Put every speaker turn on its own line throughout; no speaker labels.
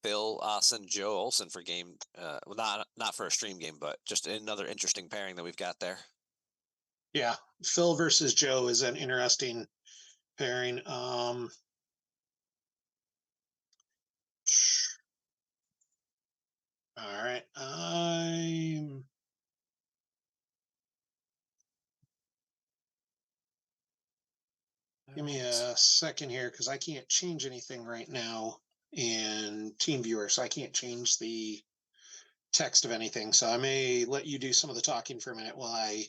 Phil Austin, Joe Olsen for game, well, not for a stream game, but just another interesting pairing that we've got there.
Yeah, Phil versus Joe is an interesting pairing. All right, give me a second here because I can't change anything right now in TeamViewer, so I can't change the text of anything. So I may let you do some of the talking for a minute while I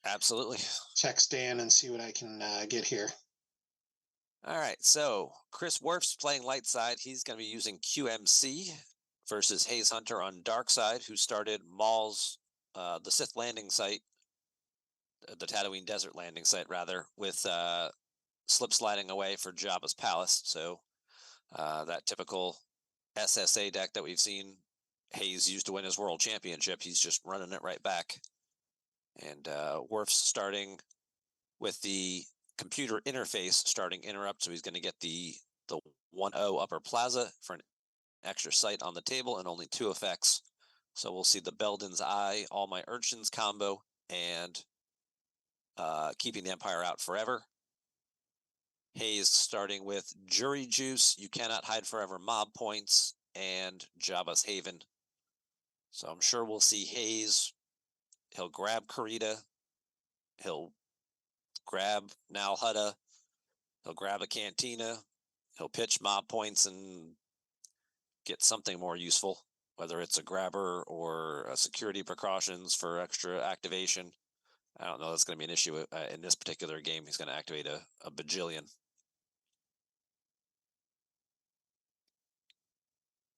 absolutely
text Dan and see what I can get here.
All right, so Chris Wirfs playing light side. He's going to be using QMC versus Hayes Hunter on dark side, who started Maul's, the Sith landing site, the Tatooine Desert landing site, rather, with slip sliding away for Jabba's palace. So that typical SSA deck that we've seen Hayes used to win his world championship, he's just running it right back. And Wirfs starting with the computer interface starting interrupt, so he's going to get the 1-0 upper plaza for an extra sight on the table and only 2 effects. So we'll see the Belden's Eye, All My Urchins combo, and keeping the Empire out forever. Hayes starting with Jury Juice, You Cannot Hide Forever mob points, and Jabba's Haven. So I'm sure we'll see Hayes. He'll grab Karita. He'll grab Nal Hutta. He'll grab a Cantina. He'll pitch mob points and get something more useful, whether it's a grabber or a security precautions for extra activation. I don't know. That's going to be an issue in this particular game. He's going to activate a bajillion.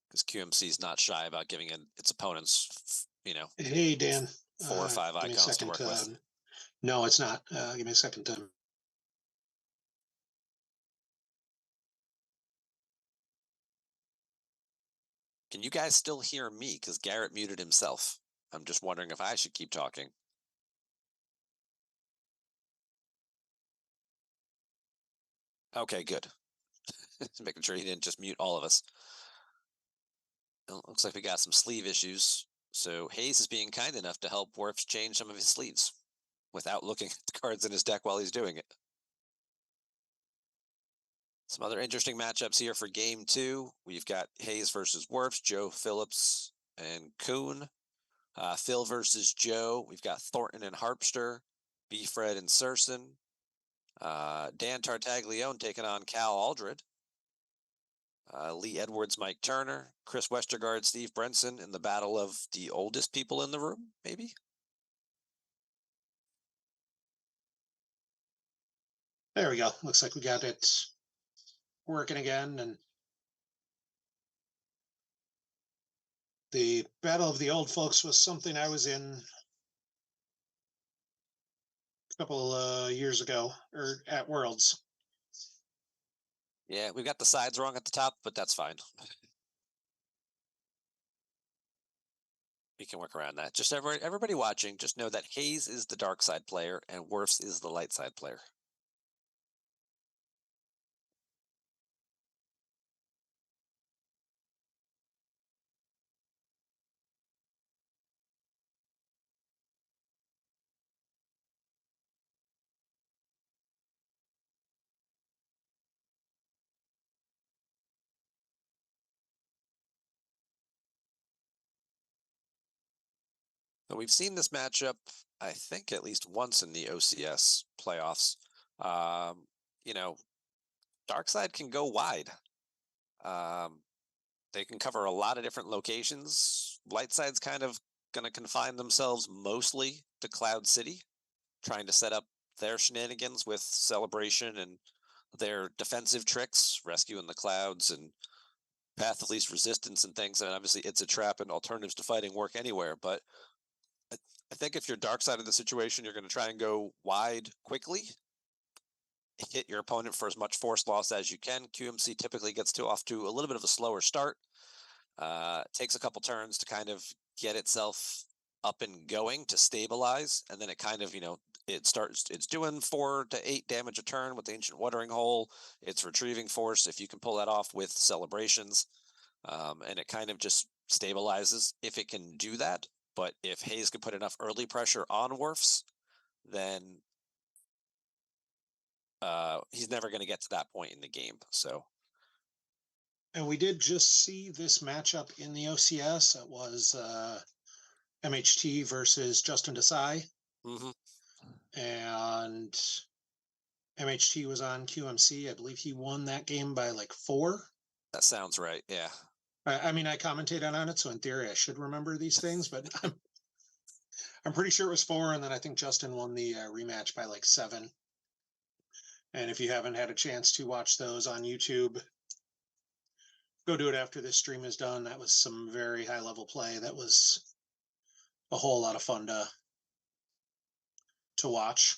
Because QMC is not shy about giving its opponents,
Hey, Dan.
4 or 5 icons to work with.
No, it's not. Give me a second to.
Can you guys still hear me? Because Garrett muted himself. I'm just wondering if I should keep talking. Okay, good. Making sure he didn't just mute all of us. It looks like we got some sleeve issues. So Hayes is being kind enough to help Wirfs change some of his sleeves without looking at the cards in his deck while he's doing it. Some other interesting matchups here for game 2. We've got Hayes versus Wirfs, Joe Phillips and Kuhn. Phil versus Joe. We've got Thornton and Harpster, B. Fred and Surson. Dan Tartaglione taking on Cal Aldred. Lee Edwards, Mike Turner, Chris Westergaard, Steve Brenson in the battle of the oldest people in the room, maybe?
There we go. Looks like we got it working again. And the Battle of the Old Folks was something I was in a couple years ago, or at Worlds.
Yeah, we've got the sides wrong at the top, but that's fine. We can work around that. Just everybody watching, just know that Hayes is the dark side player and Wirfs is the light side player. So we've seen this matchup, I think, at least once in the OCS playoffs. Dark side can go wide. They can cover a lot of different locations. Light side's kind of going to confine themselves mostly to Cloud City, trying to set up their shenanigans with Celebration and their defensive tricks, rescuing the clouds and path of least resistance and things. And obviously it's a trap and alternatives to fighting work anywhere. But I think if you're dark side of the situation, you're going to try and go wide quickly, hit your opponent for as much force loss as you can. QMC typically gets off to a little bit of a slower start. Takes a couple turns to kind of get itself up and going to stabilize, and then it kind of, it's doing 4 to 8 damage a turn with the Ancient Watering Hole. It's retrieving force if you can pull that off with celebrations. And it kind of just stabilizes if it can do that. But if Hayes could put enough early pressure on Wirfs, then he's never going to get to that point in the game. So,
and we did just see this matchup in the OCS. It was MHT versus Justin Desai, and MHT was on QMC. I believe he won that game by like 4.
That sounds right. Yeah.
I mean, I commentated on it, so in theory, I should remember these things, but I'm pretty sure it was 4, and then I think Justin won the rematch by like 7. And if you haven't had a chance to watch those on YouTube, go do it after this stream is done. That was some very high level play. That was a whole lot of fun to watch.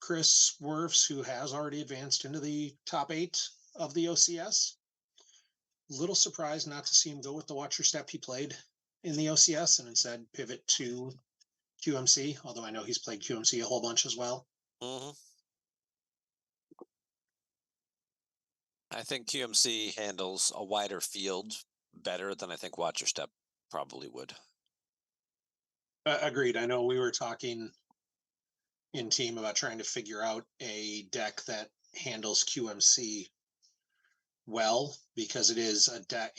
Chris Wirfs, who has already advanced into the top 8 of the OCS, little surprised not to see him go with the watch your step he played in the OCS and instead pivot to QMC, although I know he's played QMC a whole bunch as well.
I think QMC handles a wider field better than I think watch your step probably would.
Agreed. I know we were talking in team about trying to figure out a deck that handles QMC well, because it is a deck,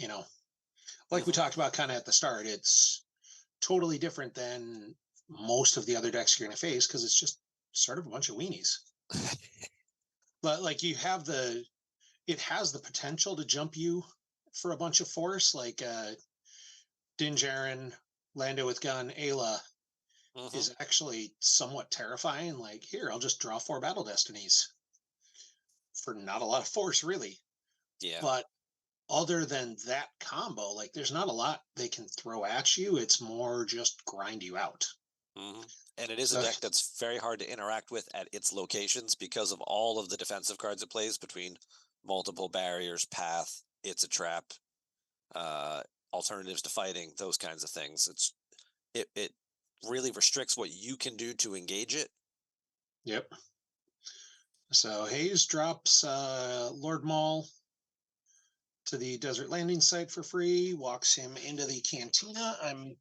like we talked about kind of at the start, it's totally different than most of the other decks you're going to face because it's just sort of a bunch of weenies. But like it has the potential to jump you for a bunch of force, like Din Djarin, Lando with gun, Ayla is actually somewhat terrifying. Like, here, I'll just draw 4 Battle Destinies for not a lot of force, really.
Yeah.
But other than that combo, like, there's not a lot they can throw at you. It's more just grind you out.
And it is a deck that's very hard to interact with at its locations because of all of the defensive cards it plays between multiple barriers, path, it's a trap, alternatives to fighting, those kinds of things. It really restricts what you can do to engage it.
Yep. So Hayes drops Lord Maul to the desert landing site for free, walks him into the cantina. I'm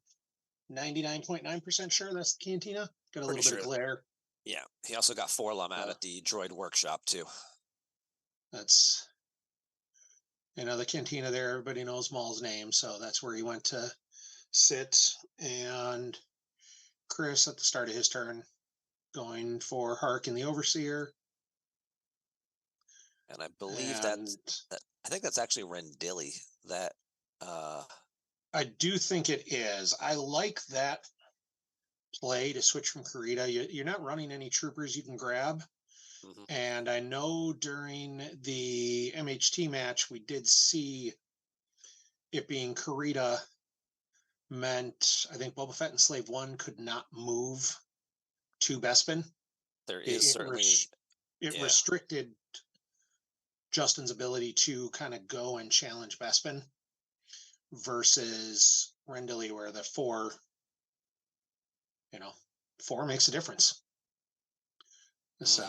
99.9% sure that's the cantina. Got a little bit of glare.
Yeah. He also got 4 Lamat at the droid workshop too.
That's, the cantina there, everybody knows Maul's name, so that's where he went to sit. And Chris at the start of his turn going for Hark and the Overseer.
And I believe I think that's actually Rendilly. That
I do think it is. I like that play to switch from Karita. You're not running any troopers you can grab. And I know during the MHT match, we did see it being Karita meant, I think Boba Fett and Slave 1 could not move to Bespin.
There is
it restricted Justin's ability to kind of go and challenge Bespin versus Rendilly, where the 4 makes a difference. So,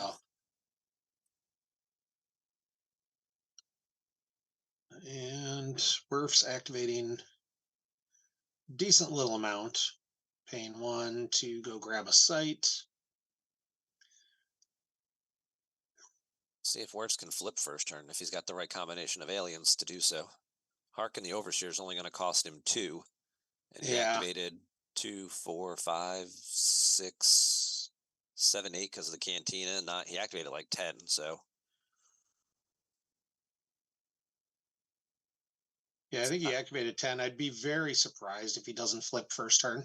and Wirfs activating decent little amount, paying 1 to go grab a site.
See if Wirfs can flip first turn if he's got the right combination of aliens to do so. Hark and the Overseer is only going to cost him 2, and he activated 2, 4, 5, 6, 7, 8 because of the cantina. He activated like 10. So
yeah, I think he activated 10. I'd be very surprised if he doesn't flip first turn.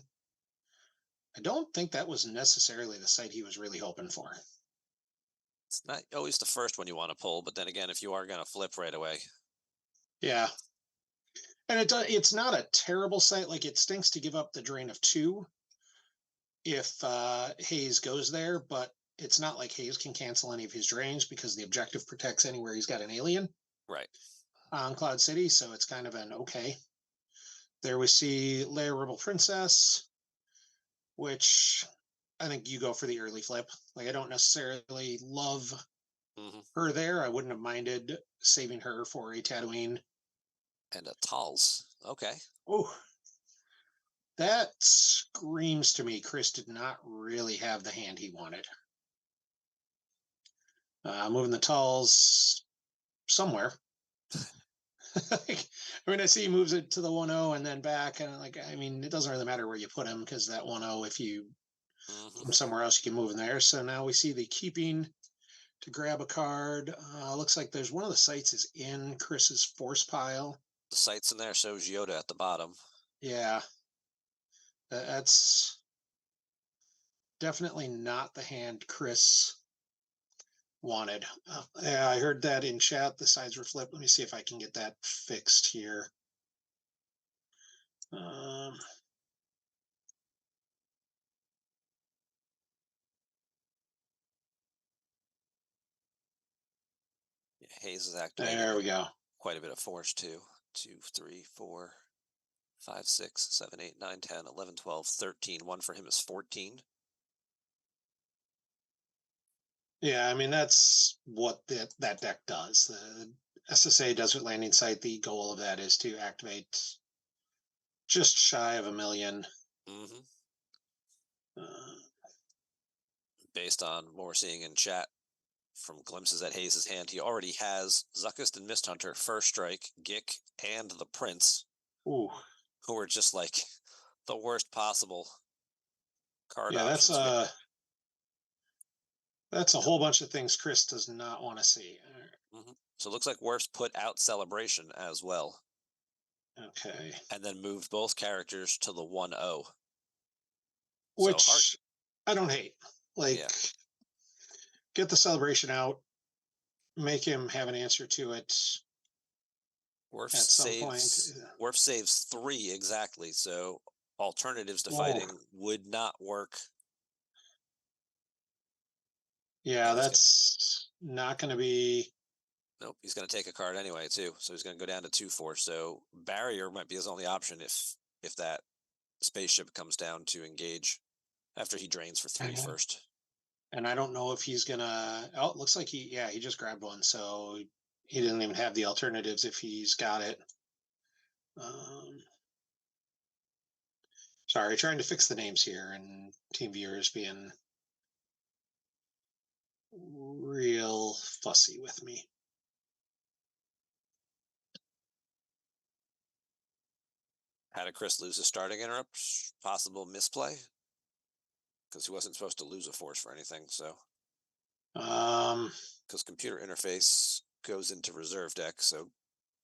I don't think that was necessarily the site he was really hoping for.
It's not always the first one you want to pull, but then again, if you are going to flip right away.
Yeah. And it's not a terrible site. Like, it stinks to give up the drain of 2 if Hayes goes there, but it's not like Hayes can cancel any of his drains because the objective protects anywhere he's got an alien.
Right.
On Cloud City, so it's kind of an okay. There we see Leia Rebel Princess, which I think you go for the early flip. Like, I don't necessarily love her there. I wouldn't have minded saving her for a Tatooine.
And a Tal's. Okay.
Oh, that screams to me Chris did not really have the hand he wanted. Moving the Tal's somewhere. I see he moves it to the 1-0 and then back, and it doesn't really matter where you put him because that 1-0, if you put him somewhere else, you can move in there. So now we see the keeping to grab a card. Looks like there's one of the sites is in Chris's force pile.
The site's in there, shows Yoda at the bottom.
Yeah, that's definitely not the hand Chris wanted. Yeah, I heard that in chat. The sides were flipped. Let me see if I can get that fixed here.
Yeah, Hayes is activating.
There we go.
Quite a bit of force too. 2, 3, 4, 5, 6, 7, 8, 9, 10, 11, 12, 13. One for him is 14.
Yeah, that's what that deck does. The SSA Desert Landing Site, the goal of that is to activate just shy of 1 million.
Based on what we're seeing in chat from glimpses at Hayes' hand, he already has Zuckist and Mist Hunter, First Strike, Gick, and the Prince.
Ooh.
Who are just like the worst possible card
options.
Yeah,
that's a whole bunch of things Chris does not want to see.
So it looks like Wirfs put out Celebration as well.
Okay.
And then moved both characters to the 1-0.
Which I don't hate. Get the Celebration out, make him have an answer to it.
Wirfs at some point. Wirfs saves 3 exactly, so alternatives to fighting would not work.
Yeah, that's not going to be.
Nope, he's going to take a card anyway too, so he's going to go down to 2-4. So barrier might be his only option if that spaceship comes down to engage after he drains for 3 first.
And I don't know if he's gonna. Oh, it looks like he just grabbed one, so he didn't even have the alternatives if he's got it. Sorry, trying to fix the names here, and team viewers being real fussy with me.
How did Chris lose his starting interrupt? Possible misplay? Because he wasn't supposed to lose a force for anything, so. Because computer interface goes into reserve deck, so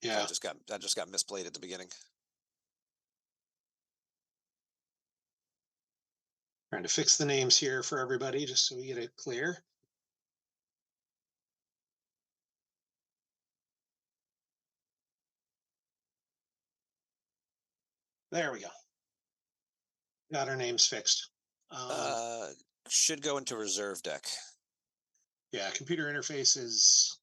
yeah, that just got misplayed at the beginning.
Trying to fix the names here for everybody, just so we get it clear. There we go. Got our names fixed.
Should go into reserve deck.
Yeah, computer interface is.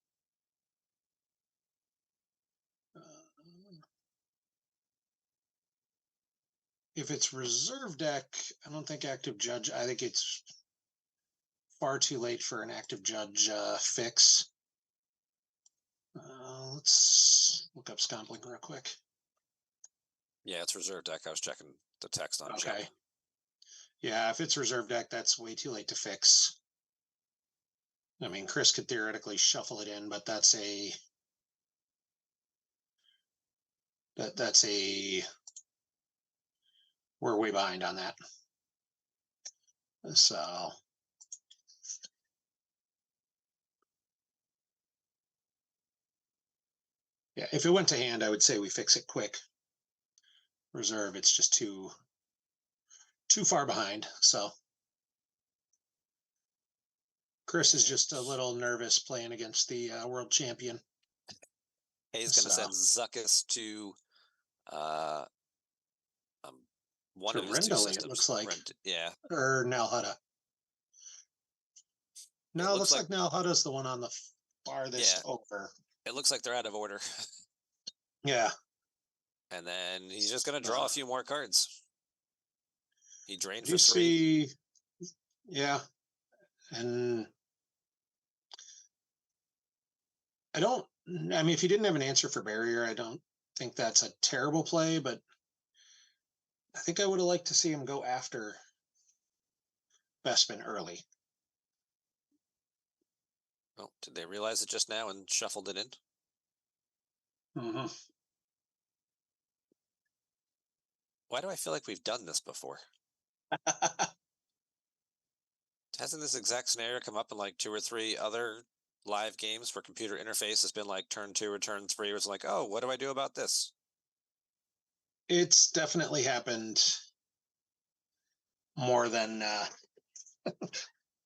If it's reserve deck, I don't think active judge. I think it's far too late for an active judge fix. Let's look up Scompling real quick.
Yeah, it's reserve deck. I was checking the text on chat.
Okay. Yeah, if it's reserve deck, that's way too late to fix. Chris could theoretically shuffle it in, but that's a we're way behind on that. So yeah, if it went to hand, I would say we fix it quick. Reserve, it's just too far behind. So Chris is just a little nervous playing against the world champion.
Hayes going to send Zuckis to one of his 2 systems.
It looks like.
Yeah.
Or Nal Hutta. No, it looks like Nal Hutta's the one on the farthest over.
It looks like they're out of order.
Yeah.
And then he's just going to draw a few more cards. He drained for 3.
See, yeah. And I don't. I mean, if he didn't have an answer for barrier, I don't think that's a terrible play. But I think I would have liked to see him go after Bespin early.
Oh, did they realize it just now and shuffled it in?
Mm-hmm.
Why do I feel like we've done this before? Hasn't this exact scenario come up in like 2 or 3 other live games where computer interface has been like turn 2 or turn 3, where it's like, oh, what do I do about this?
It's definitely happened more than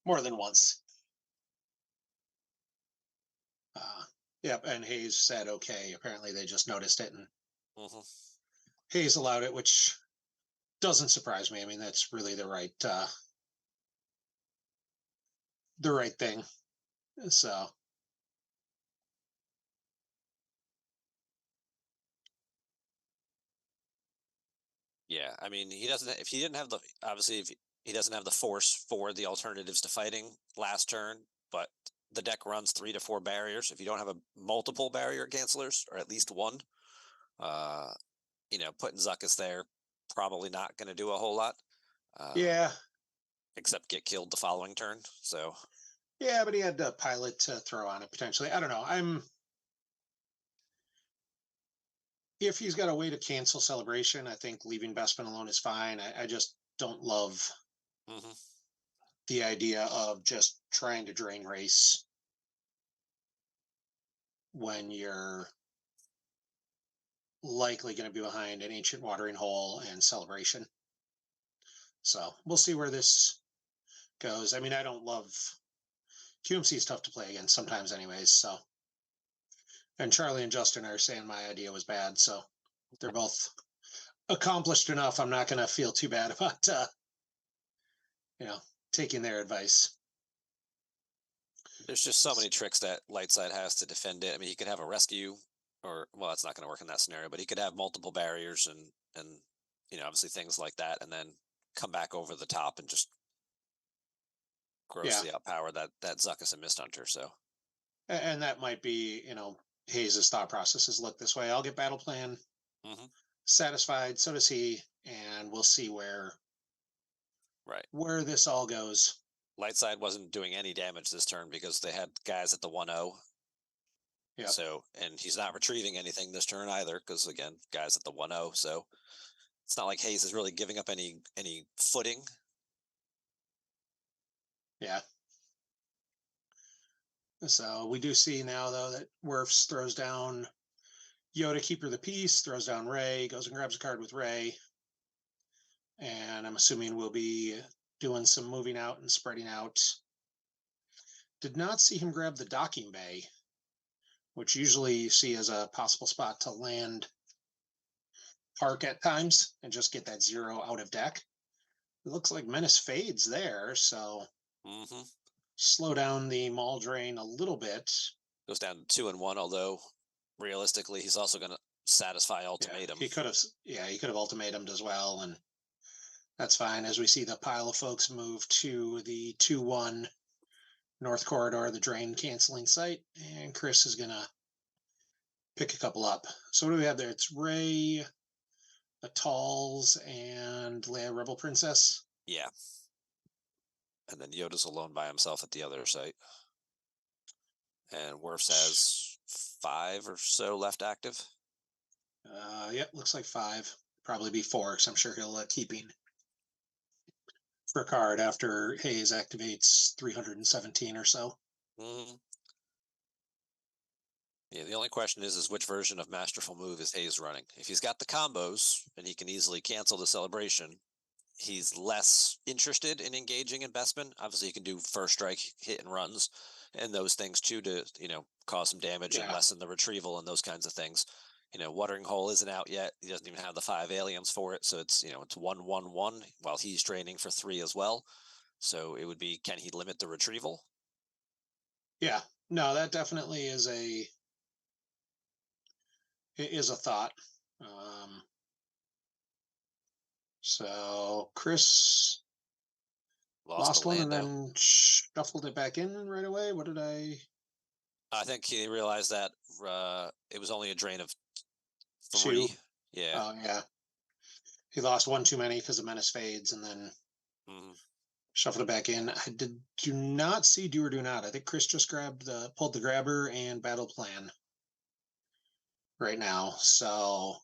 more than once. Yep, and Hayes said okay. Apparently, they just noticed it, and
Mm-hmm.
Hayes allowed it, which doesn't surprise me. I mean, that's really the right thing. So
Yeah, I mean, he doesn't. If he didn't have the obviously, if he doesn't have the force for the alternatives to fighting last turn, but the deck runs 3 to 4 barriers. If you don't have a multiple barrier cancelers, or at least one, uh, putting Zuckus there probably not going to do a whole lot.
yeah,
Except get killed the following turn. So
yeah, but he had a pilot to throw on it potentially. I don't know. If he's got a way to cancel celebration, I think leaving Bespin alone is fine. I just don't love
mm-hmm.
the idea of just trying to drain race when you're likely going to be behind an ancient watering hole and celebration. So we'll see where this goes. I mean, I don't love QMC is tough to play against sometimes, anyways. So, and Charlie and Justin are saying my idea was bad, so they're both accomplished enough. I'm not going to feel too bad about you know taking their advice.
There's just so many tricks that Lightside has to defend it. I mean, he could have a rescue, or well, it's not going to work in that scenario, but he could have multiple barriers and obviously things like that, and then come back over the top and just
Yeah,
grossly outpower that Zuckus and Mist Hunter. So
and that might be Hayes's thought process is look this way. I'll get battle plan
mm-hmm.
satisfied. So does he, and we'll see
Right.
where this all goes.
Lightside wasn't doing any damage this turn because they had guys at the 1-0.
Yep.
So, and he's not retrieving anything this turn either because again, guys at the 1-0. So it's not like Hayes is really giving up any footing.
Yeah. So we do see now though that Wirfs throws down Yoda, Keeper of the Peace, throws down Ray, goes and grabs a card with Ray, and I'm assuming we'll be doing some moving out and spreading out. Did not see him grab the docking bay, which usually you see as a possible spot to land Park at times and just get that 0 out of deck. It looks like Menace fades there, so
Mm-hmm.
slow down the Maul Drain a little bit.
Goes down to 2-1, although realistically, he's also going to satisfy ultimatum.
Yeah, he could have ultimatumed as well, and that's fine. As we see the pile of folks move to the 2-1 North Corridor, the drain canceling site, and Chris is gonna pick a couple up. So what do we have there? It's Ray, Atals, and Leia Rebel Princess.
Yeah. And then Yoda's alone by himself at the other site. And Wirfs has 5 or so left active.
Yep, looks like 5. Probably be 4, because I'm sure he'll keeping for a card after Hayes activates 317 or so.
Mm-hmm. Yeah, the only question is which version of Masterful Move is Hayes running? If he's got the combos and he can easily cancel the celebration, he's less interested in engaging in Bespin. Obviously, he can do first strike, hit and runs, and those things too to cause some damage and lessen the retrieval and those kinds of things. Watering Hole isn't out yet. He doesn't even have the 5 aliens for it, so it's it's 1-1-1 while he's draining for 3 as well. So it would be, can he limit the retrieval?
Yeah, no, that definitely is a thought. So Chris lost one and
Lando.
then shuffled it back in right away. What did I?
I think he realized that it was only a drain of 3.
2.
Yeah.
Oh, yeah. He lost one too many because of Menace Fades and then
Mm-hmm.
shuffled it back in. I do not see Do or Do Not. I think Chris just pulled the grabber and battle plan right now. So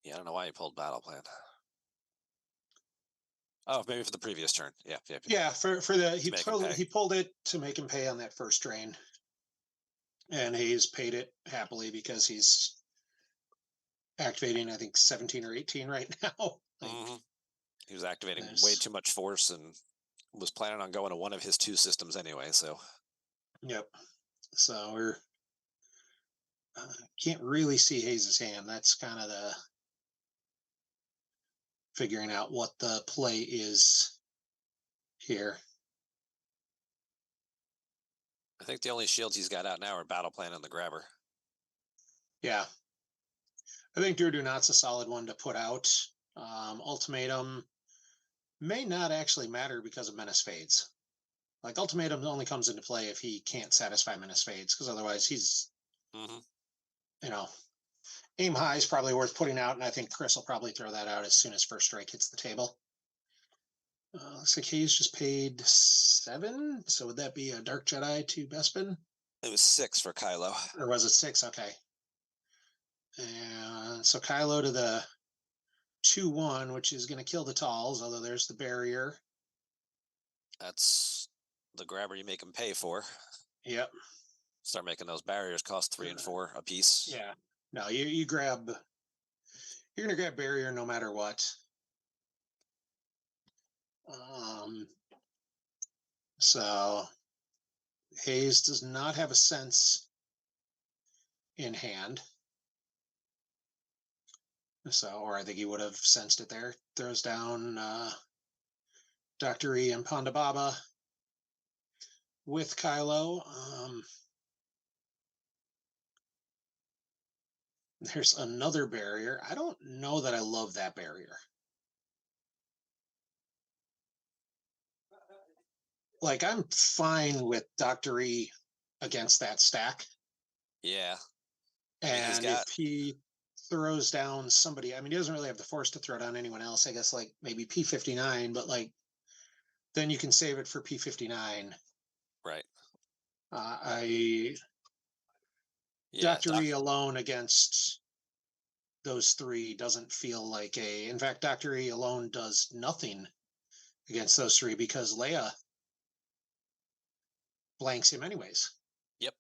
Yeah, I don't know why he pulled battle plan. Oh, maybe for the previous turn. Yeah.
yeah, for the
make him pay.
he pulled it to make him pay on that first drain, and he's paid it happily because he's activating I think 17 or 18 right now.
Mm-hmm. He was activating way
there's
too much force and was planning on going to one of his 2 systems anyway. So
yep. So we're can't really see Hayes' hand. That's kind of the figuring out what the play is here.
I think the only shields he's got out now are battle plan and the grabber.
Yeah, I think Do or Do Not's a solid one to put out. Ultimatum may not actually matter because of Menace Fades. Like Ultimatum only comes into play if he can't satisfy Menace Fades, because otherwise he's,
Mm-hmm.
you know, aim high is probably worth putting out, and I think Chris will probably throw that out as soon as first strike hits the table. Looks like Hayes just paid 7, so would that be a Dark Jedi to Bespin?
It was 6 for Kylo.
Or was it 6? Okay. And so Kylo to the 2-1, which is going to kill the Talls, although there's the barrier.
That's the grabber you make him pay for.
Yep.
Start making those barriers cost 3 and 4 a piece.
Yeah. No, you grab. You're gonna grab barrier no matter what. So Hayes does not have a sense in hand. So, or I think he would have sensed it there. Throws down Dr. E and Ponda Baba with Kylo. There's another barrier. I don't know that I love that barrier. Like, I'm fine with Dr. E against that stack.
Yeah. I mean,
And if he throws down somebody, I mean, he doesn't really have the force to throw down anyone else. I guess like maybe P59, but like then you can save it for P59.
Right.
I
Yeah.
Dr. E alone against those 3 doesn't feel like a. In fact, Dr. E alone does nothing against those 3 because Leia blanks him anyways.
Yep.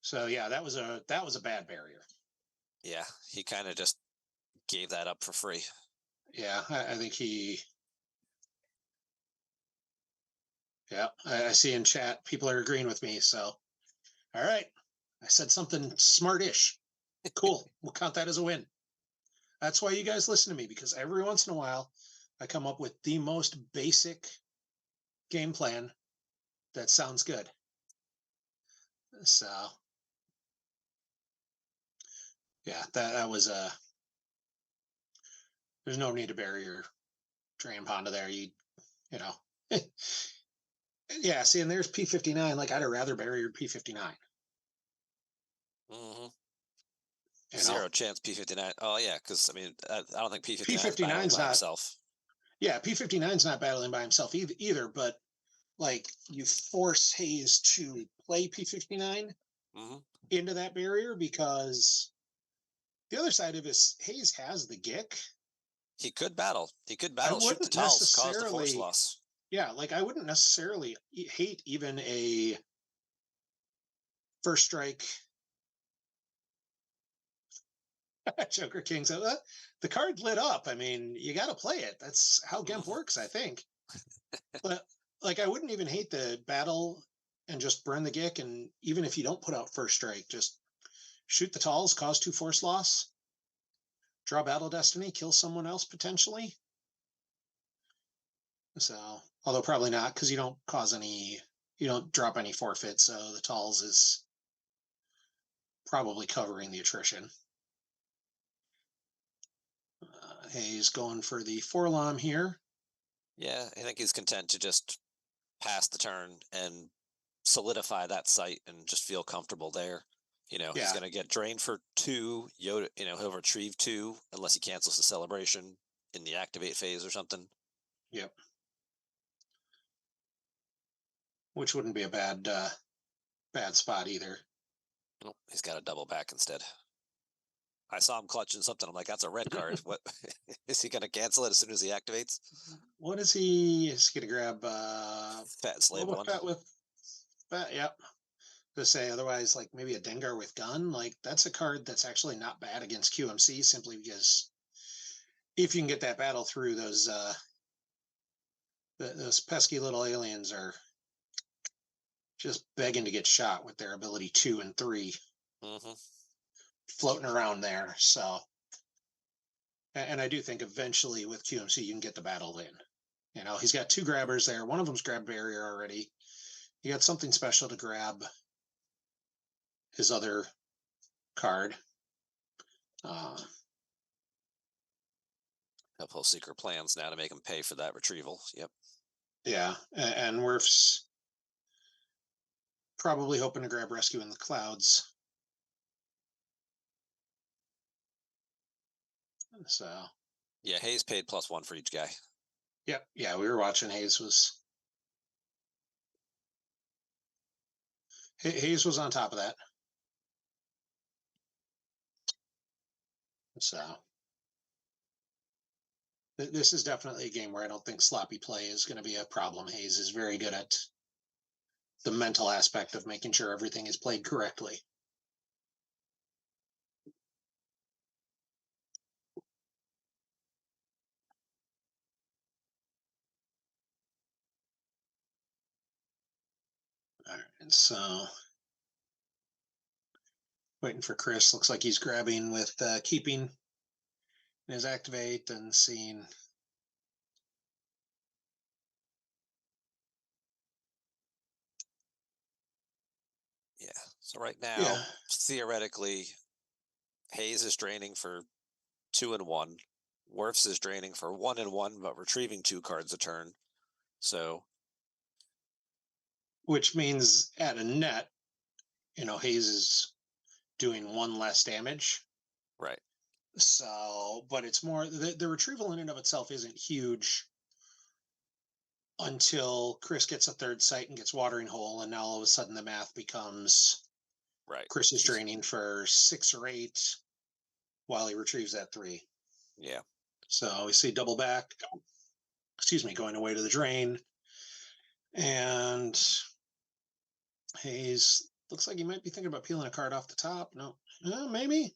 So yeah, that was a bad barrier.
Yeah, he kind of just gave that up for free.
Yeah, I think he. Yeah, I see in chat people are agreeing with me. So, all right, I said something smart-ish. Cool. We'll count that as a win. That's why you guys listen to me, because every once in a while I come up with the most basic game plan that sounds good. So yeah, that was there's no need to bury your drain Ponda there. You know. Yeah, see, and there's P59. Like I'd rather bury your P59.
Mm-hmm.
You know?
0 chance P59. Oh yeah, because I mean, I don't think P59 is
P59 is
by
not
himself.
Yeah, P59 is not battling by himself either. But like you force Hayes to play P59
Mm-hmm.
into that barrier, because the other side of this, Hayes has the Gick.
He could battle. He could
I
battle, shoot the
wouldn't
Talls, cause the force
necessarily,
loss.
yeah, like I wouldn't necessarily hate even a first strike Joker King. So the card lit up. I mean, you got to play it. That's how GIMP works, I think. But like, I wouldn't even hate the battle and just burn the Gick. And even if you don't put out first strike, just shoot the Talls, cause 2 force loss, draw Battle Destiny, kill someone else potentially. So, although probably not, because you don't drop any forfeit. So the Talls is probably covering the attrition. Hayes going for the Forlom here.
Yeah, I think he's content to just pass the turn and solidify that site and just feel comfortable there. You know, he's
Yeah.
going to get drained for 2. Yoda, you know, he'll retrieve 2 unless he cancels the celebration in the activate phase or something.
Yep. Which wouldn't be a bad spot either.
Oh, he's got a double back instead. I saw him clutching something. I'm like, that's a red card. What is he going to cancel it as soon as he activates?
What is he? Is he going to grab
Fat slave
Boba
one.
Fett with Fett? Yep. To say otherwise, like maybe a Dengar with gun. Like that's a card that's actually not bad against QMC simply because if you can get that battle through, those pesky little aliens are just begging to get shot with their ability 2 and 3 floating around there. So, and I do think eventually with QMC you can get the battle in. You know, he's got 2 grabbers there. One of them's grab barrier already. He got something special to grab his other card.
He'll pull secret plans now to make him pay for that retrieval. Yep.
Yeah, and Wirfs probably hoping to grab Rescue in the Clouds. So.
Yeah, Hayes paid +1 for each guy.
Yep. Yeah, we were watching. Hayes was on top of that. So this is definitely a game where I don't think sloppy play is going to be a problem. Hayes is very good at the mental aspect of making sure everything is played correctly. All right, so waiting for Chris. Looks like he's grabbing with keeping his activate and seeing.
Yeah. So right now,
Yeah.
theoretically, Hayes is draining for 2 and 1. Wirfs is draining for 1 and 1, but retrieving 2 cards a turn. So,
which means at a net, you know, Hayes is doing 1 less damage.
right.
So, but it's more the retrieval in and of itself isn't huge until Chris gets a 3rd sight and gets watering hole, and now all of a sudden the math becomes
Right.
Chris is draining for 6 or 8 while he retrieves that 3.
Yeah.
So we see double back, going away to the drain, and Hayes looks like he might be thinking about peeling a card off the top. No, maybe.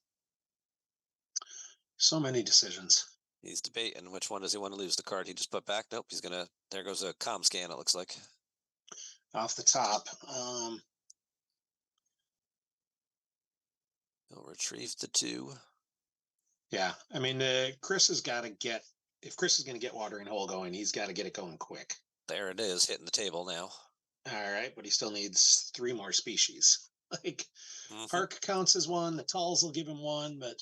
So many decisions.
He's debating which one does he want to lose. The card he just put back. Nope. He's gonna. There goes a comm scan. It looks like
Off the top.
he'll retrieve the 2.
Yeah, I mean, Chris has got to get. If Chris is going to get watering hole going, he's got to get it going quick.
There it is, hitting the table now.
All right, but he still needs 3 more species. Like Hark counts as 1. The Tulls will give him 1, but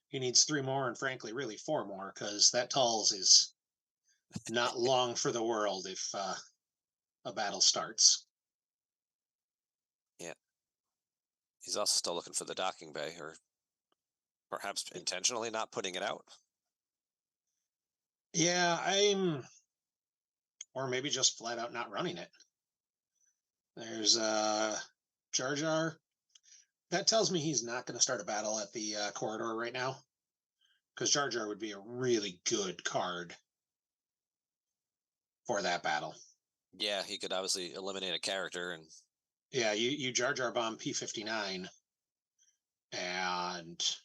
he needs 3 more, and frankly, really 4 more, because that Tulls is not long for the world if a battle starts.
Yeah. He's also still looking for the docking bay, or perhaps intentionally not putting it out.
Yeah, or maybe just flat out not running it. There's Jar Jar. That tells me he's not going to start a battle at the corridor right now, because Jar Jar would be a really good card for that battle.
Yeah, he could obviously eliminate a character, and
yeah, you Jar Jar bomb P59, and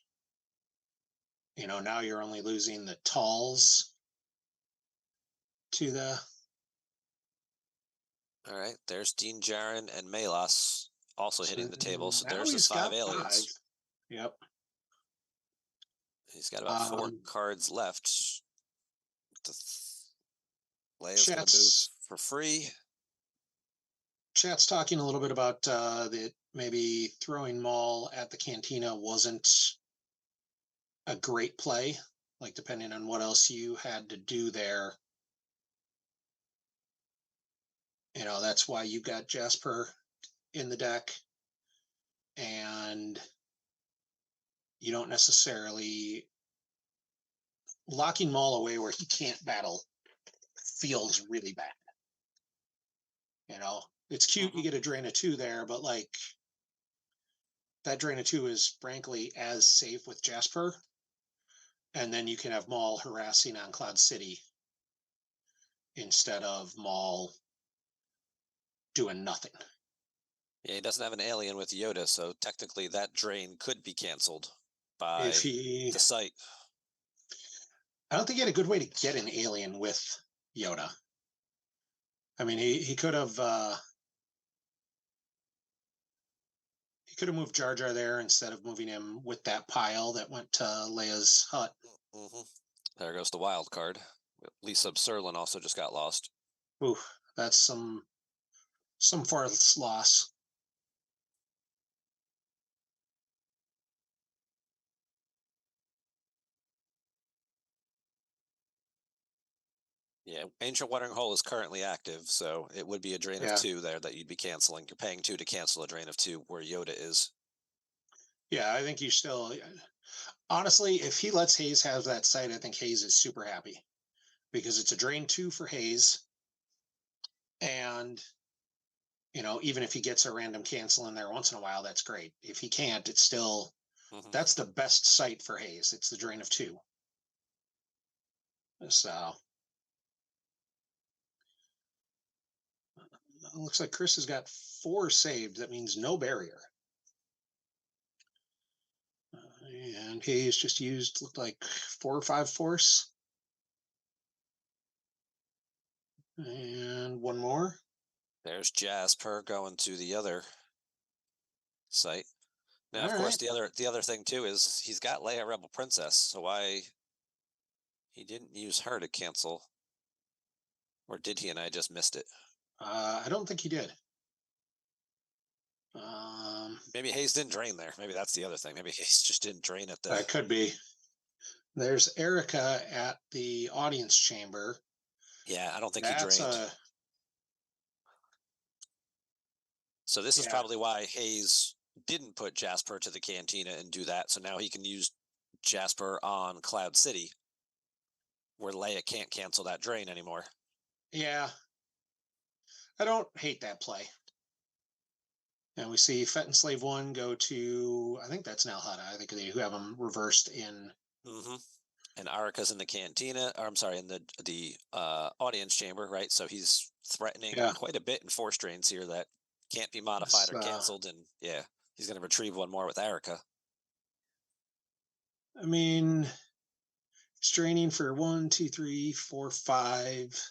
now you're only losing the Talls to the.
All right, there's Dean Jaren and Melas also hitting the table. So there's his 5 aliens.
5. Yep.
He's got about 4 cards left. Leia's going to move for free.
Chat's talking a little bit about that maybe throwing Maul at the Cantina wasn't a great play, like depending on what else you had to do there. That's why you got Jasper in the deck, and you don't necessarily locking Maul away where he can't battle feels really bad. It's cute you get a drain of 2 there, but like that drain of 2 is frankly as safe with Jasper, and then you can have Maul harassing on Cloud City instead of Maul doing nothing.
Yeah, he doesn't have an alien with Yoda, so technically that drain could be canceled by
If he,
the site.
I don't think he had a good way to get an alien with Yoda. I mean, he could have moved Jar Jar there instead of moving him with that pile that went to Leia's hut.
There goes the wild card. Lisa Serlin also just got lost.
Ooh, that's some force loss.
Yeah, Ancient Watering Hole is currently active, so it would be a drain of 2 there that you'd be canceling. You're paying 2 to cancel a drain of 2 where Yoda is.
Yeah, I think you still. Honestly, if he lets Hayes have that site, I think Hayes is super happy because it's a drain 2 for Hayes, and even if he gets a random cancel in there once in a while, that's great. If he can't, it's still that's the best site for Hayes. It's the drain of 2. So looks like Chris has got 4 saved. That means no barrier. And Hayes just used, looked like 4 or 5 force. And one more.
There's Jasper going to the other site. Now, of course, the other thing too is he's got Leia Rebel Princess, so why he didn't use her to cancel, or did he? And I just missed it.
I don't think he did.
Maybe Hayes didn't drain there. Maybe that's the other thing. Maybe Hayes just didn't drain at the.
That could be. There's Erica at the audience chamber.
Yeah, I don't think he drained. So this is probably why Hayes didn't put Jasper to the cantina and do that. So now he can use Jasper on Cloud City, where Leia can't cancel that drain anymore.
Yeah. I don't hate that play. And we see Fett and Slave 1 go to, I think that's Nal Hutta. I think they have them reversed in.
And Arika's in the cantina, or I'm sorry, in the audience chamber, right? So he's threatening quite a bit in force drains here that can't be modified or canceled. And yeah, he's going to retrieve one more with Arika.
I mean, straining for 1, 2, 3, 4, 5,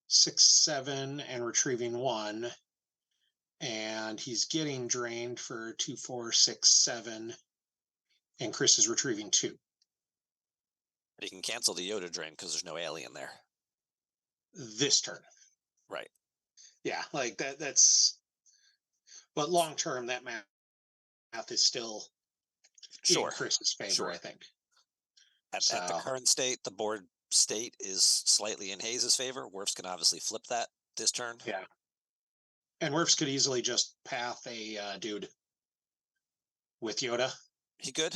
6, 7, and retrieving 1. And he's getting drained for 2, 4, 6, 7. And Chris is retrieving 2.
But he can cancel the Yoda drain because there's no alien there.
This turn.
Right.
Yeah, like that's. But long term, that math is still in Chris's favor, I think.
At the current state, the board state is slightly in Hayes' favor. Wirfs can obviously flip that this turn.
Yeah. And Wirfs could easily just path a dude with Yoda.
He could.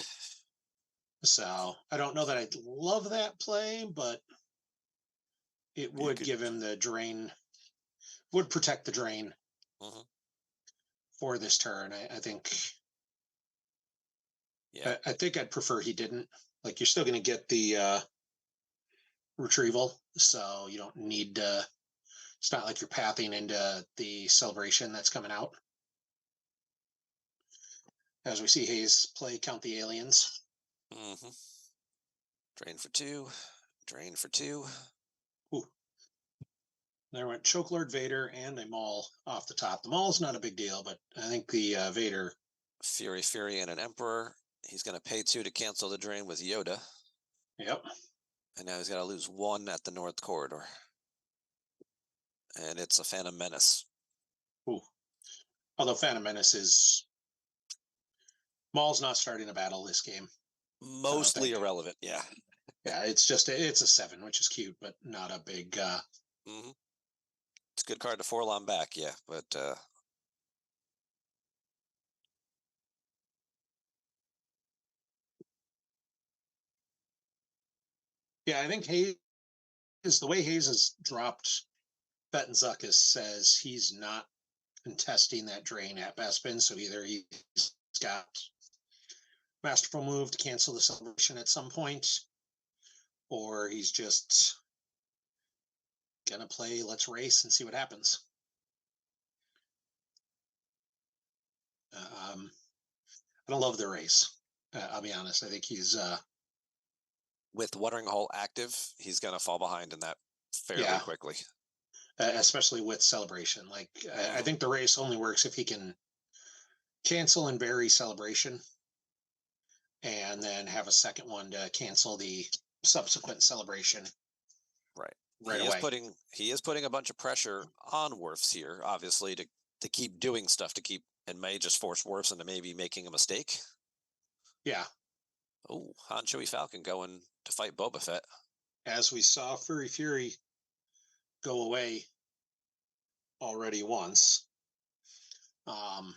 So I don't know that I'd love that play, but it would give him the drain, would protect the drain for this turn. I think. Yeah. I think I'd prefer he didn't. Like, you're still going to get the retrieval, so you don't need to. It's not like you're pathing into the celebration that's coming out. As we see Hayes play Count the Aliens.
Drain for 2. Drain for 2.
Ooh. There went Choke Lord Vader and a Maul off the top. The Maul's not a big deal, but I think the Vader.
Fury, and an Emperor. He's going to pay 2 to cancel the drain with Yoda.
Yep.
And now he's got to lose 1 at the North Corridor. And it's a Phantom Menace.
Ooh. Although Phantom Menace is. Maul's not starting a battle this game.
Mostly irrelevant, yeah.
Yeah, it's just it's a 7, which is cute, but not a big.
It's It's a good card to Forlon back, yeah, but
yeah, I think Hayes is the way Hayes has dropped. Bettenzuckus says he's not contesting that drain at Bespin, so either he's got masterful move to cancel the celebration at some point, or he's just gonna play let's race and see what happens. I don't love the race. I'll be honest. I think he's
with Watering Hole active, he's gonna fall behind in that fairly quickly.
Especially with celebration. Like I think the race only works if he can cancel and bury celebration, and then have a second one to cancel the subsequent celebration.
Right away. He is putting a bunch of pressure on Wirfs here, obviously, to keep doing stuff, to keep, and may just force Wirfs into maybe making a mistake.
Yeah.
Oh, Han Chewie Falcon going to fight Boba Fett.
As we saw Furry Fury go away already once. I'm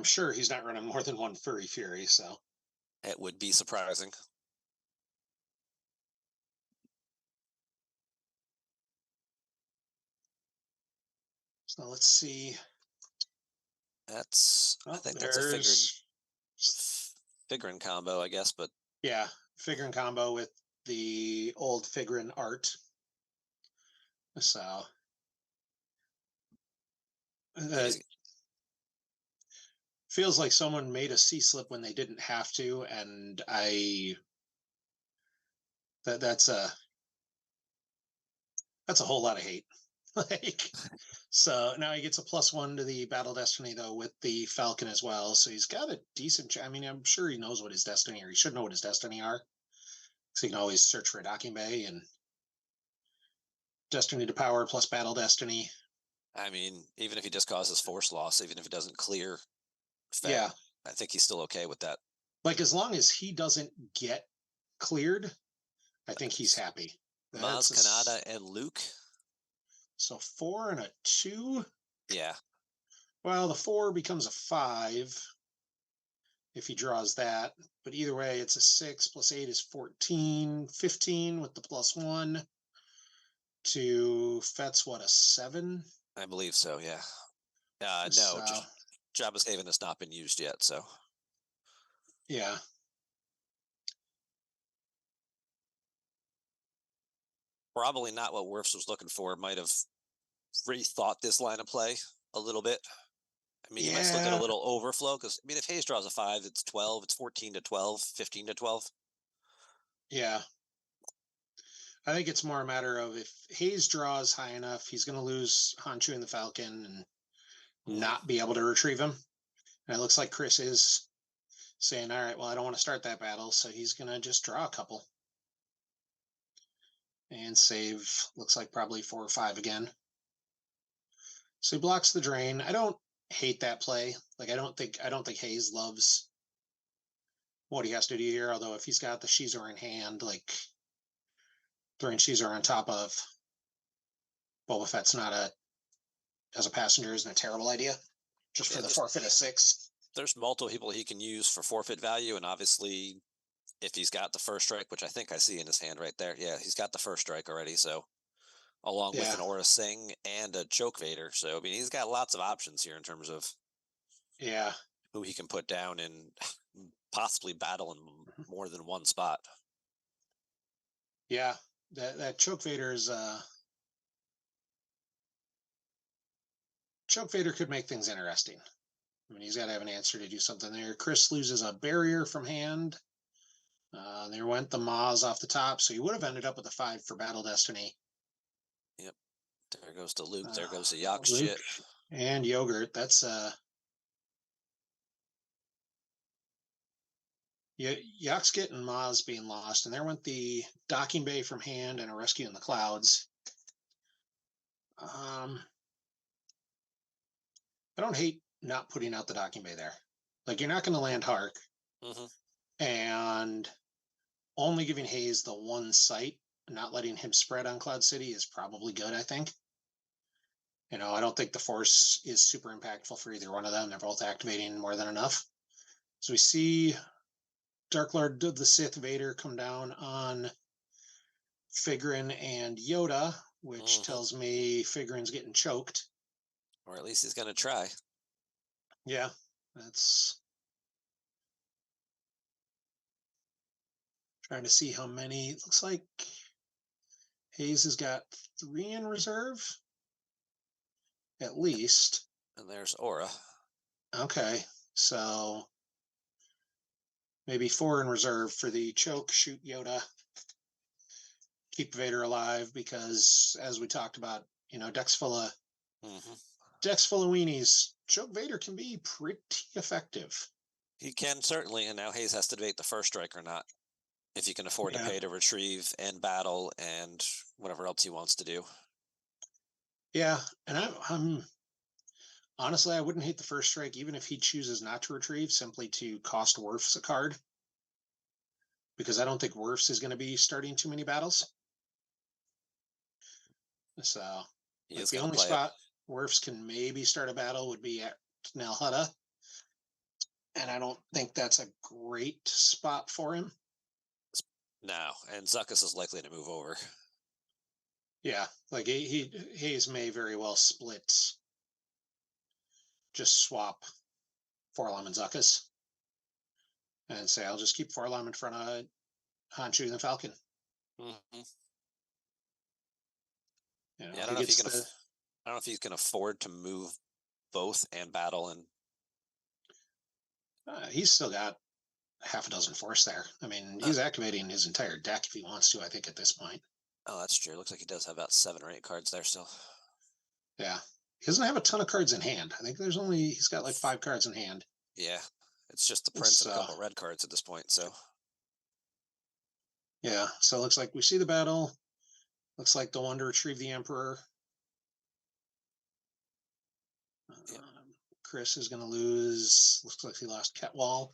sure he's not running more than one Furry Fury, so
it would be surprising.
So let's see.
That's I think that's a figurine combo, I guess, but
yeah, figurine combo with the old figurine art. So feels like someone made a C-slip when they didn't have to, and that's a whole lot of hate. Like, so now he gets a +1 to the Battle Destiny though with the Falcon as well. So he's got a decent. I mean, I'm sure he knows what his destiny, or he should know what his destiny are. So you can always search for a docking bay and Destiny to power plus Battle Destiny.
I mean, even if he just causes force loss, even if it doesn't clear Fett,
yeah,
I think he's still okay with that.
Like, as long as he doesn't get cleared, I think he's happy.
Maz Kanata and Luke.
So 4 and a 2.
Yeah.
Well, the 4 becomes a 5 if he draws that. But either way, it's a 6 plus 8 is 14, 15 with the +1 to Fett's what, a 7?
I believe so. Yeah. No, Jabba's Haven has not been used yet. So.
Yeah.
Probably not what Wirfs was looking for. Might have rethought this line of play a little bit. I mean, you might still get a little overflow because, I mean, if Hayes draws a 5, it's 12, it's 14 to 12, 15 to 12.
Yeah. I think it's more a matter of if Hayes draws high enough, he's going to lose Han Chewie and the Falcon and not be able to retrieve him. And it looks like Chris is saying, all right, well, I don't want to start that battle, so he's going to just draw a couple. And save, looks like probably 4 or 5 again. So he blocks the drain. I don't hate that play. Like, I don't think Hayes loves what he has to do here, although if he's got the Shizor in hand, like, throwing Shizor on top of Boba Fett's as a passenger isn't a terrible idea, just for the forfeit of 6.
There's multiple people he can use for forfeit value, and obviously, if he's got the first strike, which I think I see in his hand right there, yeah, he's got the first strike already, so along with an Aura Sing and a Choke Vader. So, I mean, he's got lots of options here in terms of who he can put down and possibly battle in more than one spot.
Yeah, that Choke Vader is Choke Vader could make things interesting. I mean, he's got to have an answer to do something there. Chris loses a barrier from hand. There went the Maz off the top, so he would have ended up with a 5 for Battle Destiny.
Yep. There goes to Luke. There goes to Yox Jit.
And Yogurt. That's Yoxkit and Maz being lost. And there went the docking bay from hand and a rescue in the clouds. I don't hate not putting out the docking bay there. Like, you're not going to land Hark. And only giving Hayes the one site, not letting him spread on Cloud City is probably good, I think. I don't think the Force is super impactful for either one of them. They're both activating more than enough. So we see Dark Lord of the Sith Vader come down on Figrin and Yoda, which tells me Figrin's getting choked.
Or at least he's going to try.
Yeah, that's trying to see how many. It looks like Hayes has got 3 in reserve, at least.
And there's Aura.
Okay, so maybe 4 in reserve for the choke, shoot Yoda, keep Vader alive, because as we talked about, decks full of weenies, choke Vader can be pretty effective.
He can certainly, and now Hayes has to debate the first strike or not, if he can afford to pay to retrieve and battle and whatever else he wants to do.
Yeah, and I'm honestly, I wouldn't hate the first strike, even if he chooses not to retrieve, simply to cost Wirfs a card, because I don't think Wirfs is going to be starting too many battles. So the only spot Wirfs can maybe start a battle would be at Nal Hutta, and I don't think that's a great spot for him.
No, and Zuckuss is likely to move over.
Yeah, like Hayes may very well split, just swap Forlom and Zuckuss, and say, I'll just keep Forlom in front of Honshu and the Falcon.
Yeah, I don't know if he can. I don't know if he can afford to move both and battle, and
he's still got half a dozen Force there. I mean, he's activating his entire deck if he wants to, I think, at this point.
Oh, that's true. It looks like he does have about 7 or 8 cards there still.
Yeah. He doesn't have a ton of cards in hand. I think he's got like 5 cards in hand.
Yeah. It's just the Prince and a couple red cards at this point, so.
Yeah, so it looks like we see the battle. Looks like they'll want to retrieve the Emperor. Chris is going to lose. Looks like he lost Ketwall.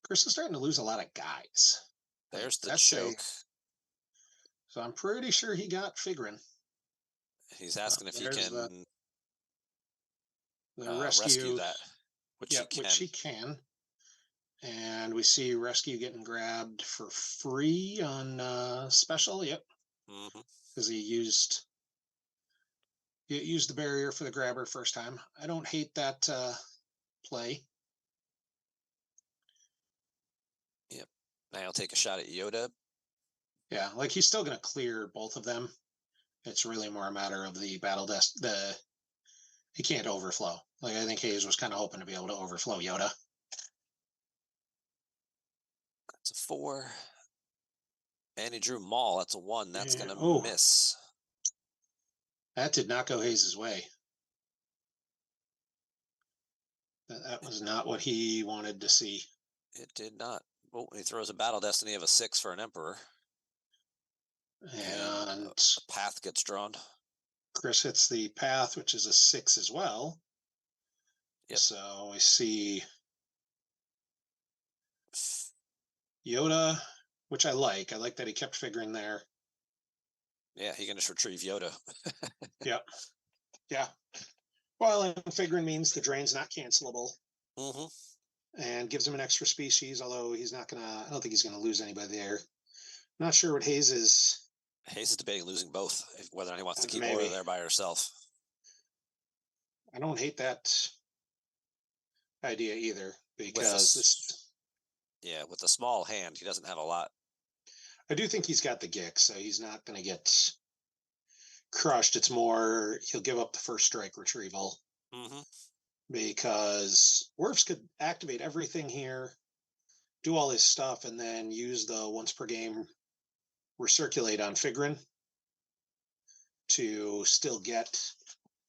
Chris is starting to lose a lot of guys.
There's the choke.
So I'm pretty sure he got Figrin.
He's asking if he can
rescue
that, which
he can. And we see rescue getting grabbed for free on special. Yep. Because he used the barrier for the grabber first time. I don't hate that play.
Yep. Now he'll take a shot at Yoda.
Yeah, like he's still going to clear both of them. It's really more a matter of the battle he can't overflow. Like I think Hayes was kind of hoping to be able to overflow Yoda.
That's a 4. And he drew Maul. That's a 1. That's going to miss.
That did not go Hayes' way. That was not what he wanted to see.
It did not. Oh, he throws a Battle Destiny of a 6 for an Emperor.
And
a path gets drawn.
Chris hits the path, which is a 6 as well. Yep. So we see Yoda, which I like. I like that he kept figuring there.
Yeah, he can just retrieve Yoda.
Yep. Yeah. Well, and figuring means the drain's not cancelable. And gives him an extra species, although I don't think he's gonna lose anybody there. Not sure what Hayes is.
Hayes is debating losing both, whether or not he wants to keep Aura there by herself.
I don't hate that idea either, because
with a small hand, he doesn't have a lot.
I do think he's got the Gick, so he's not going to get crushed. It's more he'll give up the first strike retrieval. Because Wirfs could activate everything here, do all his stuff, and then use the once per game recirculate on Figrin to still get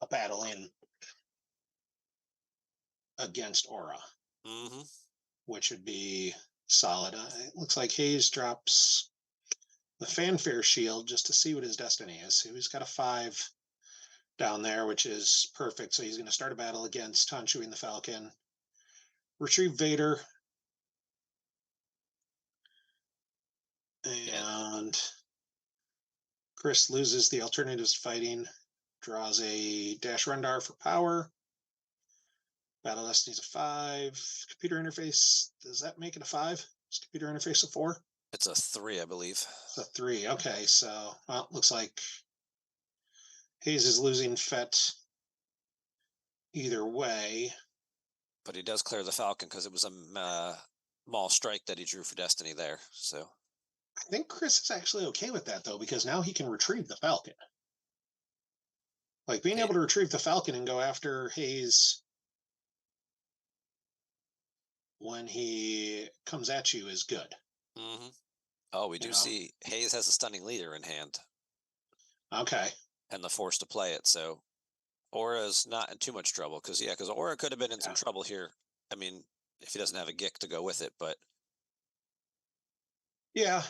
a battle in against Aura, which would be solid. It looks like Hayes drops the Fanfare Shield just to see what his destiny is. So he's got a 5 down there, which is perfect. So he's going to start a battle against Honshu and the Falcon, retrieve Vader, and Chris loses the alternatives fighting, draws a dash Rendar for power. Battle Destiny's a 5. Computer interface, does that make it a 5? Is computer interface a 4?
It's a 3, I believe.
It's a 3. Okay, so well, looks like Hayes is losing Fett either way.
But he does clear the Falcon because it was a Maul strike that he drew for Destiny there. So
I think Chris is actually okay with that, though, because now he can retrieve the Falcon. Like, being able to retrieve the Falcon and go after Hayes when he comes at you is good.
Mm-hmm. Oh, we do see Hayes has a stunning leader in hand.
Okay.
And the force to play it. So Aura's not in too much trouble because Aura could have been in some trouble here. I mean, if he doesn't have a Gick to go with it, but
yeah,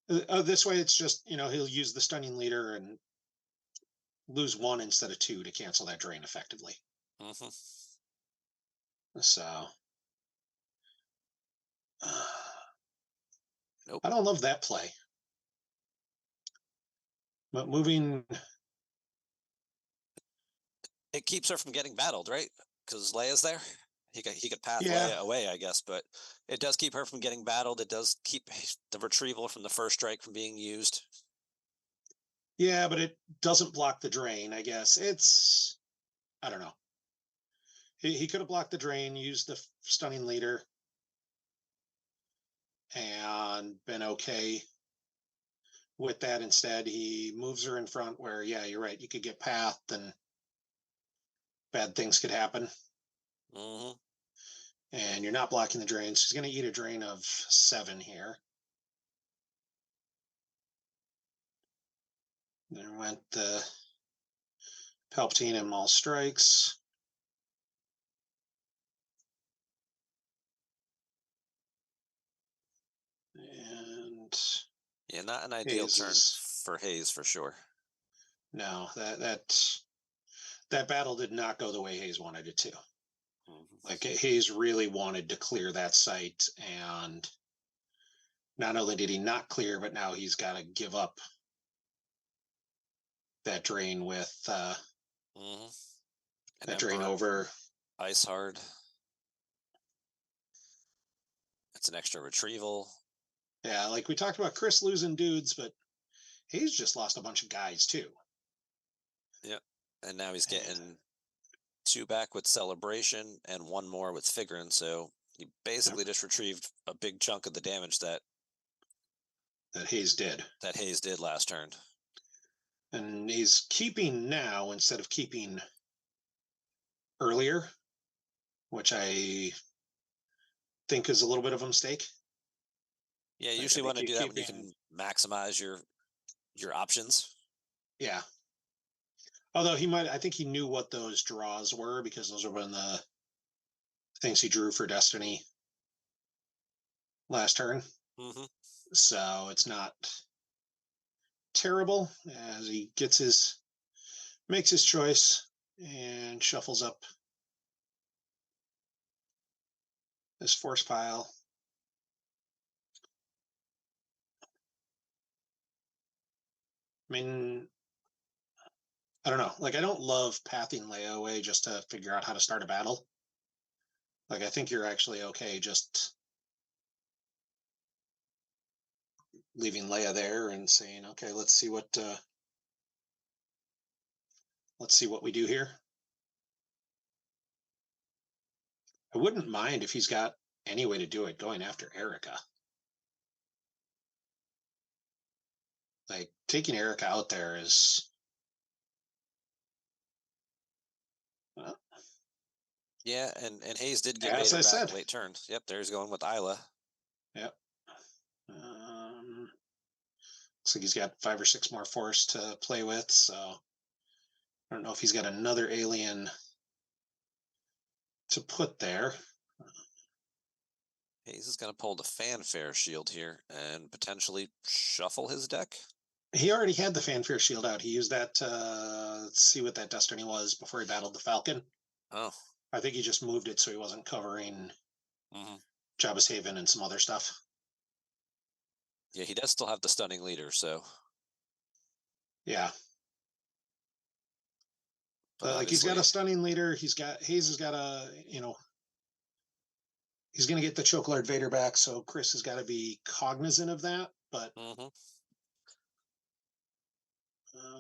this way it's just, he'll use the stunning leader and lose 1 instead of 2 to cancel that drain effectively.
Mm-hmm.
So
nope.
I don't love that play, but moving,
it keeps her from getting battled, right? Because Leia's there. He could path
yeah,
Leia away, I guess, but it does keep her from getting battled. It does keep the retrieval from the first strike from being used.
yeah, but it doesn't block the drain. I guess I don't know. He could have blocked the drain, used the stunning leader, and been okay with that. Instead, he moves her in front where, yeah, you're right. You could get pathed and bad things could happen.
Mm-hmm.
And you're not blocking the drain. She's going to eat a drain of 7 here. There went the Palpatine and Maul strikes. And
yeah, not an ideal turn for Hayes for sure.
No, that battle did not go the way Hayes wanted it to. Mm-hmm. Like, Hayes really wanted to clear that site, and not only did he not clear, but now he's got to give up that drain with
mm-hmm.
that drain over
Ice Hard. It's an extra retrieval.
Yeah, like we talked about Chris losing dudes, but Hayes just lost a bunch of guys too.
Yep. And now he's getting 2 back with Celebration and 1 more with Figurin. So he basically just retrieved a big chunk of the damage that
Hayes did.
That Hayes did last turn.
And he's keeping now instead of keeping earlier, which I think is a little bit of a mistake.
Yeah, you usually want to do that when you can maximize your options.
Yeah. Although I think he knew what those draws were, because those were one of the things he drew for Destiny last turn.
Mm-hmm.
So it's not terrible as he makes his choice and shuffles up this force pile. I mean, I don't know. Like, I don't love pathing Leia away just to figure out how to start a battle. Like, I think you're actually okay just leaving Leia there and saying, okay, let's see what we do here. I wouldn't mind if he's got any way to do it going after Erica. Like, taking Erica out there is
yeah, and Hayes did get Vader back late turns. Yep, there's going with Isla.
Yep. Looks like he's got 5 or 6 more force to play with, so I don't know if he's got another alien to put there.
Hayes is going to pull the Fanfare Shield here and potentially shuffle his deck.
He already had the Fanfare Shield out. He used that to see what that Destiny was before he battled the Falcon.
Oh.
I think he just moved it so he wasn't covering Jabba's Haven and some other stuff.
Yeah, he does still have the stunning leader, so.
Yeah.
But
Like he's got
obviously,
a stunning leader. Hayes has got he's going to get the Chocolard Vader back. So Chris has got to be cognizant of that. But
mm-hmm.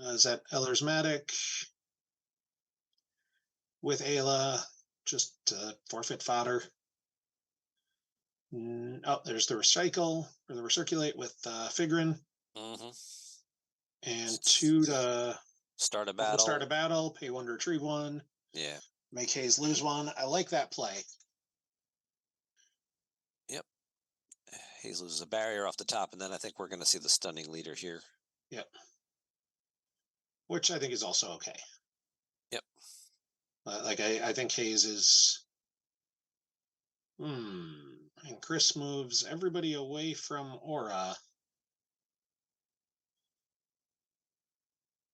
is that Eller's Matic with Ayla, just forfeit fodder. Oh, there's the recycle or the recirculate with Figrin.
Mm-hmm.
And 2 to
start a
start a
battle.
battle, pay 1 to retrieve 1.
Yeah.
Make Hayes lose 1. I like that play.
Yep. Hayes loses a barrier off the top, and then I think we're going to see the stunning leader here.
Yep. Which I think is also okay.
Yep.
Like I think Hayes is. And Chris moves everybody away from Aura.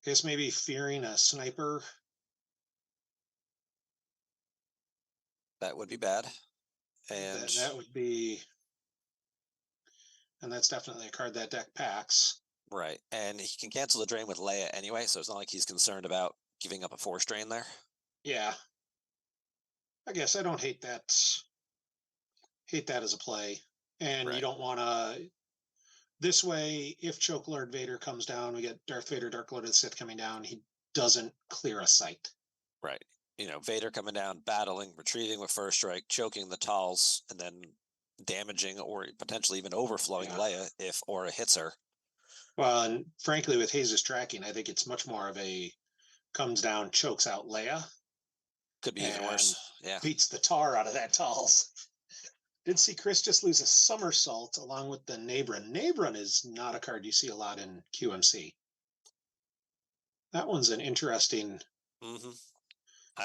I guess maybe fearing a sniper.
That would be bad. And
That would be. And that's definitely a card that deck packs.
right. And he can cancel the drain with Leia anyway, so it's not like he's concerned about giving up a force drain there.
Yeah. I guess I don't hate that. Hate that as a play. And
right.
you don't want to. This way, if Chocolard Vader comes down, we get Darth Vader, Dark Lord of the Sith coming down. He doesn't clear a sight.
Right. You know, Vader coming down, battling, retrieving with first strike, choking the Talls, and then damaging or potentially even overflowing Leia if Aura hits her.
Well, and frankly, with Hayes' tracking, I think it's much more of a comes down, chokes out Leia.
Could be even worse. Yeah.
Beats the tar out of that Talls. Did see Chris just lose a somersault along with the Nabron. Nabron is not a card you see a lot in QMC. That one's an interesting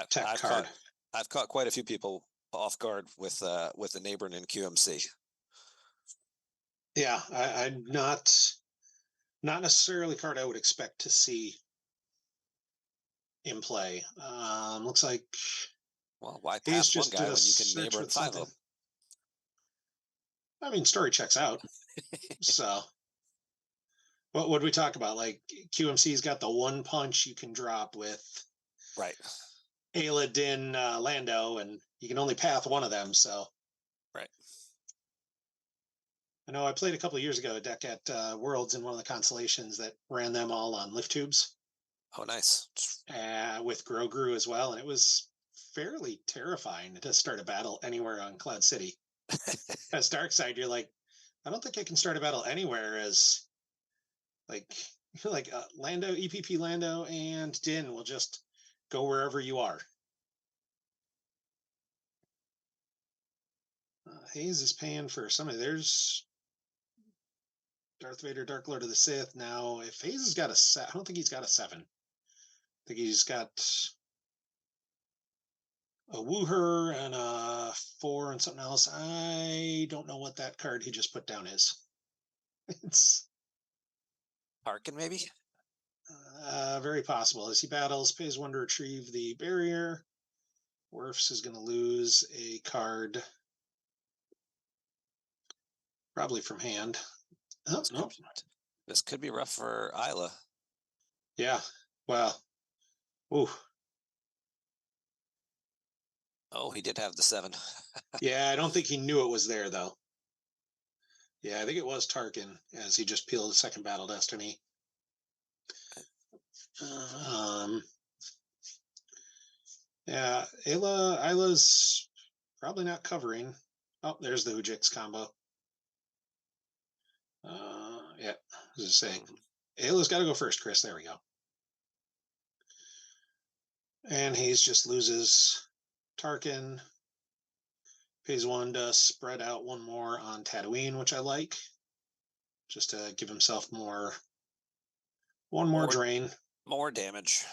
tech card.
I've caught quite a few people off guard with the Nabron in QMC.
Yeah, I'm not necessarily a card I would expect to see in play. Looks like
why
Hayes
path one guy when you can
search
Nabron
with
5
something.
him?
I mean, story checks out. So, what would we talk about? Like QMC's got the one punch you can drop with
right.
Ayla, Din, Lando, and you can only path one of them. So,
right.
I know I played a couple of years ago a deck at Worlds in one of the constellations that ran them all on lift tubes.
Oh, nice.
With Grogu as well, and it was fairly terrifying to start a battle anywhere on Cloud City. As Darkseid, you're like, I don't think I can start a battle anywhere as like Lando, EPP Lando, and Din will just go wherever you are. Hayes is paying for somebody. There's Darth Vader, Dark Lord of the Sith. Now, if Hayes has got I don't think he's got a 7. I think he's got a Wooher and a 4 and something else. I don't know what that card he just put down is. It's
Harkin, maybe?
Very possible. As he battles, pays 1 to retrieve the barrier. Wirfs is going to lose a card, probably from hand. Oh, no.
This could be rough for Isla.
Yeah. Well, ooh.
Oh, he did have the 7.
Yeah, I don't think he knew it was there, though. Yeah, I think it was Tarkin as he just peeled a second Battle Destiny. Yeah, Isla's probably not covering. Oh, there's the Ujix combo. Yeah, as I say, Ayla's got to go first, Chris. There we go. And Hayes just loses Tarkin. Pays 1 to spread out 1 more on Tatooine, which I like. Just to give himself one more drain.
More damage.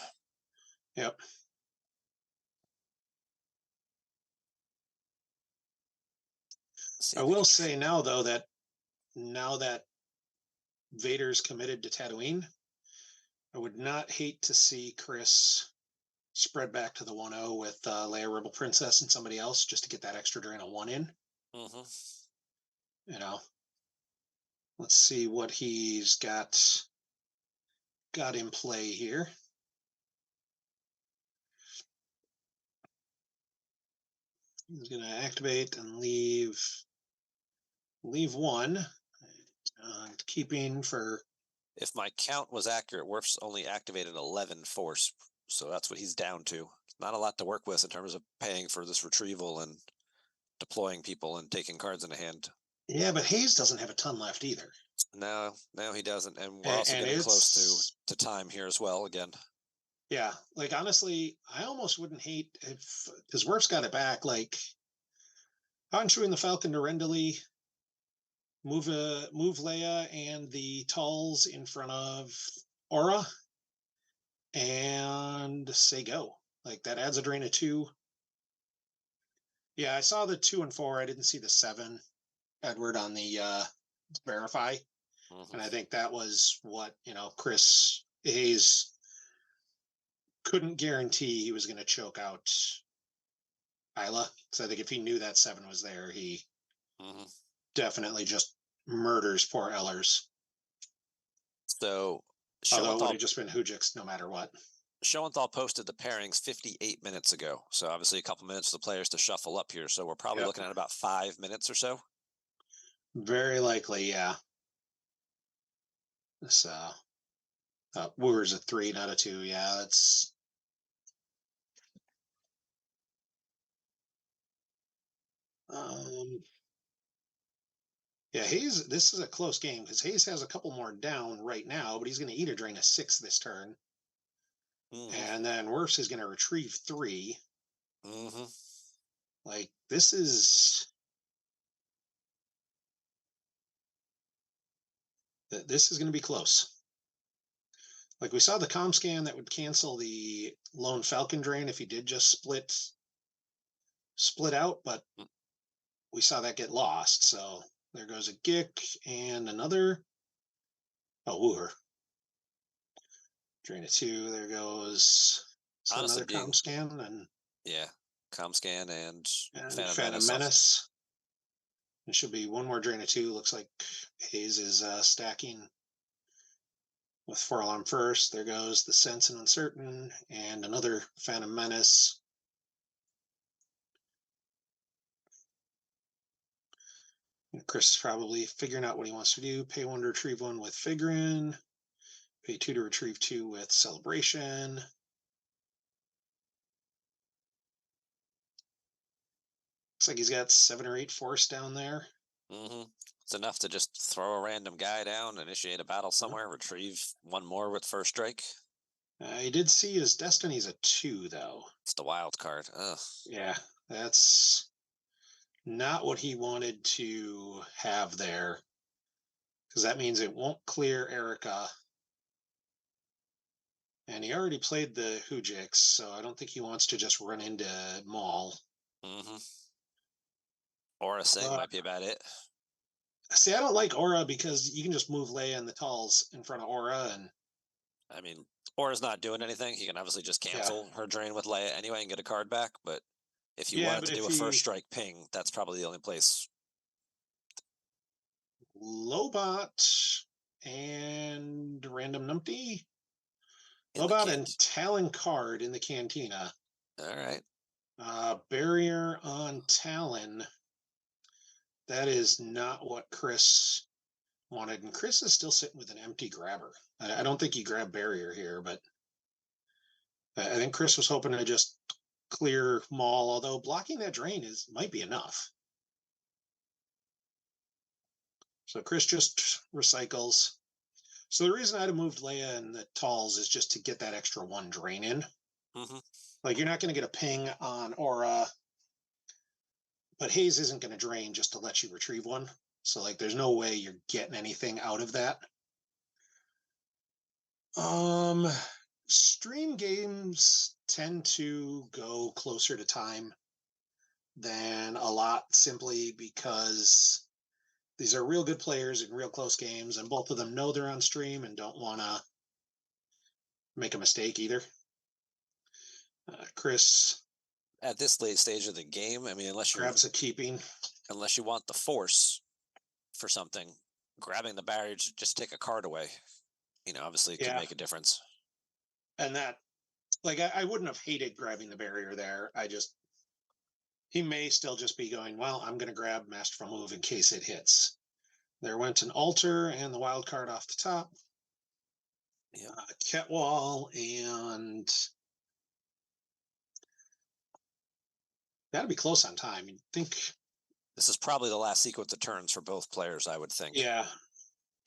Yep. I will say now, though, that now that Vader's committed to Tatooine, I would not hate to see Chris spread back to the 1-0 with Leia Rebel Princess and somebody else just to get that extra drain of 1 in. You know, let's see what he's got got in play here. He's going to activate and leave one. Keeping for.
If my count was accurate, Wirfs only activated 11 force, so that's what he's down to. Not a lot to work with in terms of paying for this retrieval and deploying people and taking cards in hand.
Yeah, but Hayes doesn't have a ton left either.
No, he doesn't, and we're also getting close to time here as well again.
Yeah, like honestly, I almost wouldn't hate if, because Wirfs got it back, like Honshu and the Falcon to Rendley, move Leia and the Talls in front of Aura, and say go. Like that adds a drain of 2. Yeah, I saw the 2 and 4. I didn't see the 7, Edward, on the verify. And I think that was what, Chris Hayes couldn't guarantee he was going to choke out Isla. So I think if he knew that 7 was there, he definitely just murders poor Ellers.
So,
although it would have just been Hujix no matter what.
Schoenthal posted the pairings 58 minutes ago. So obviously a couple minutes for the players to shuffle up here. So we're probably looking at about 5 minutes or so.
Very likely, yeah. So Wooer's a 3, not a 2. Yeah, that's yeah, Hayes, this is a close game because Hayes has a couple more down right now, but he's going to eat a drain of 6 this turn. And then Wirfs is going to retrieve 3. Like, this is going to be close. Like, we saw the comm scan that would cancel the lone Falcon drain if he did just split out, but we saw that get lost. So there goes a Gick and another. Oh, Wooer. Drain of 2. There goes another comm scan. And
yeah, comm scan and
Phantom Menace. There should be one more drain of 2. Looks like Hayes is stacking with 4 alarm first. There goes the Sense and Uncertain and another Phantom Menace. And Chris is probably figuring out what he wants to do. Pay 1 to retrieve 1 with Figrin. Pay 2 to retrieve 2 with Celebration. Looks like he's got 7 or 8 force down there.
It's enough to just throw a random guy down, initiate a battle somewhere, retrieve 1 more with first strike.
I did see his Destiny's a 2, though.
It's the wild card. Ugh.
Yeah, that's not what he wanted to have there. Because that means it won't clear Erica. And he already played the Hujix, so I don't think he wants to just run into Maul.
Aura Sing might be about it.
See, I don't like Aura because you can just move Leia and the Talls in front of Aura, and
I mean, Aura's not doing anything. He can obviously just cancel her drain with Leia anyway and get a card back. But if you wanted to do a first strike ping, that's probably the only place.
Lobot and Random Numpty. Lobot and Talon card in the Cantina.
All right.
Barrier on Talon. That is not what Chris wanted. And Chris is still sitting with an empty grabber. I don't think he grabbed Barrier here, but I think Chris was hoping to just clear Maul, although blocking that drain might be enough. So Chris just recycles. So the reason I'd have moved Leia and the Talls is just to get that extra 1 drain in. Like, you're not going to get a ping on Aura, but Hayes isn't going to drain just to let you retrieve 1. So, like, there's no way you're getting anything out of that. Stream games tend to go closer to time than a lot, simply because these are real good players in real close games, and both of them know they're on stream and don't want to make a mistake either. Chris,
at this late stage of the game, I mean, unless
you
want the force for something, grabbing the barrier, just take a card away. obviously it could make a difference.
And that, like, I wouldn't have hated grabbing the barrier there. He may still just be going, well, I'm going to grab Masterful Move in case it hits. There went an altar and the wild card off the top.
Yep.
Ketwall, and that'd be close on time. You'd think.
This is probably the last sequence of turns for both players, I would think.
Yeah.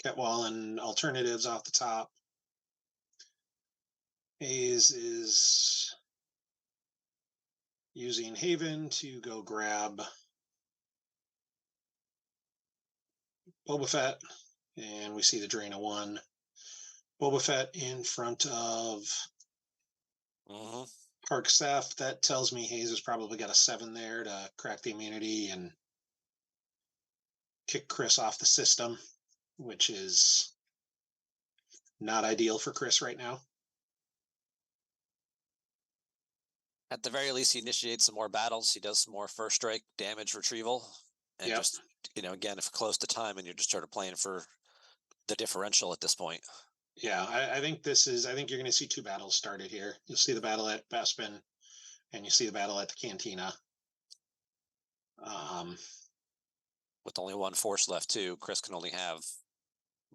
Ketwall and alternatives off the top. Hayes is using Haven to go grab Boba Fett, and we see the drain of 1. Boba Fett in front of Park Staff. That tells me Hayes has probably got a 7 there to crack the immunity and kick Chris off the system, which is not ideal for Chris right now.
At the very least, he initiates some more battles. He does some more first strike damage retrieval. And just, again, if close to time and you're just sort of playing for the differential at this point.
Yeah, I think you're going to see 2 battles started here. You'll see the battle at Bespin and you see the battle at the Cantina.
With only 1 force left, too, Chris can only have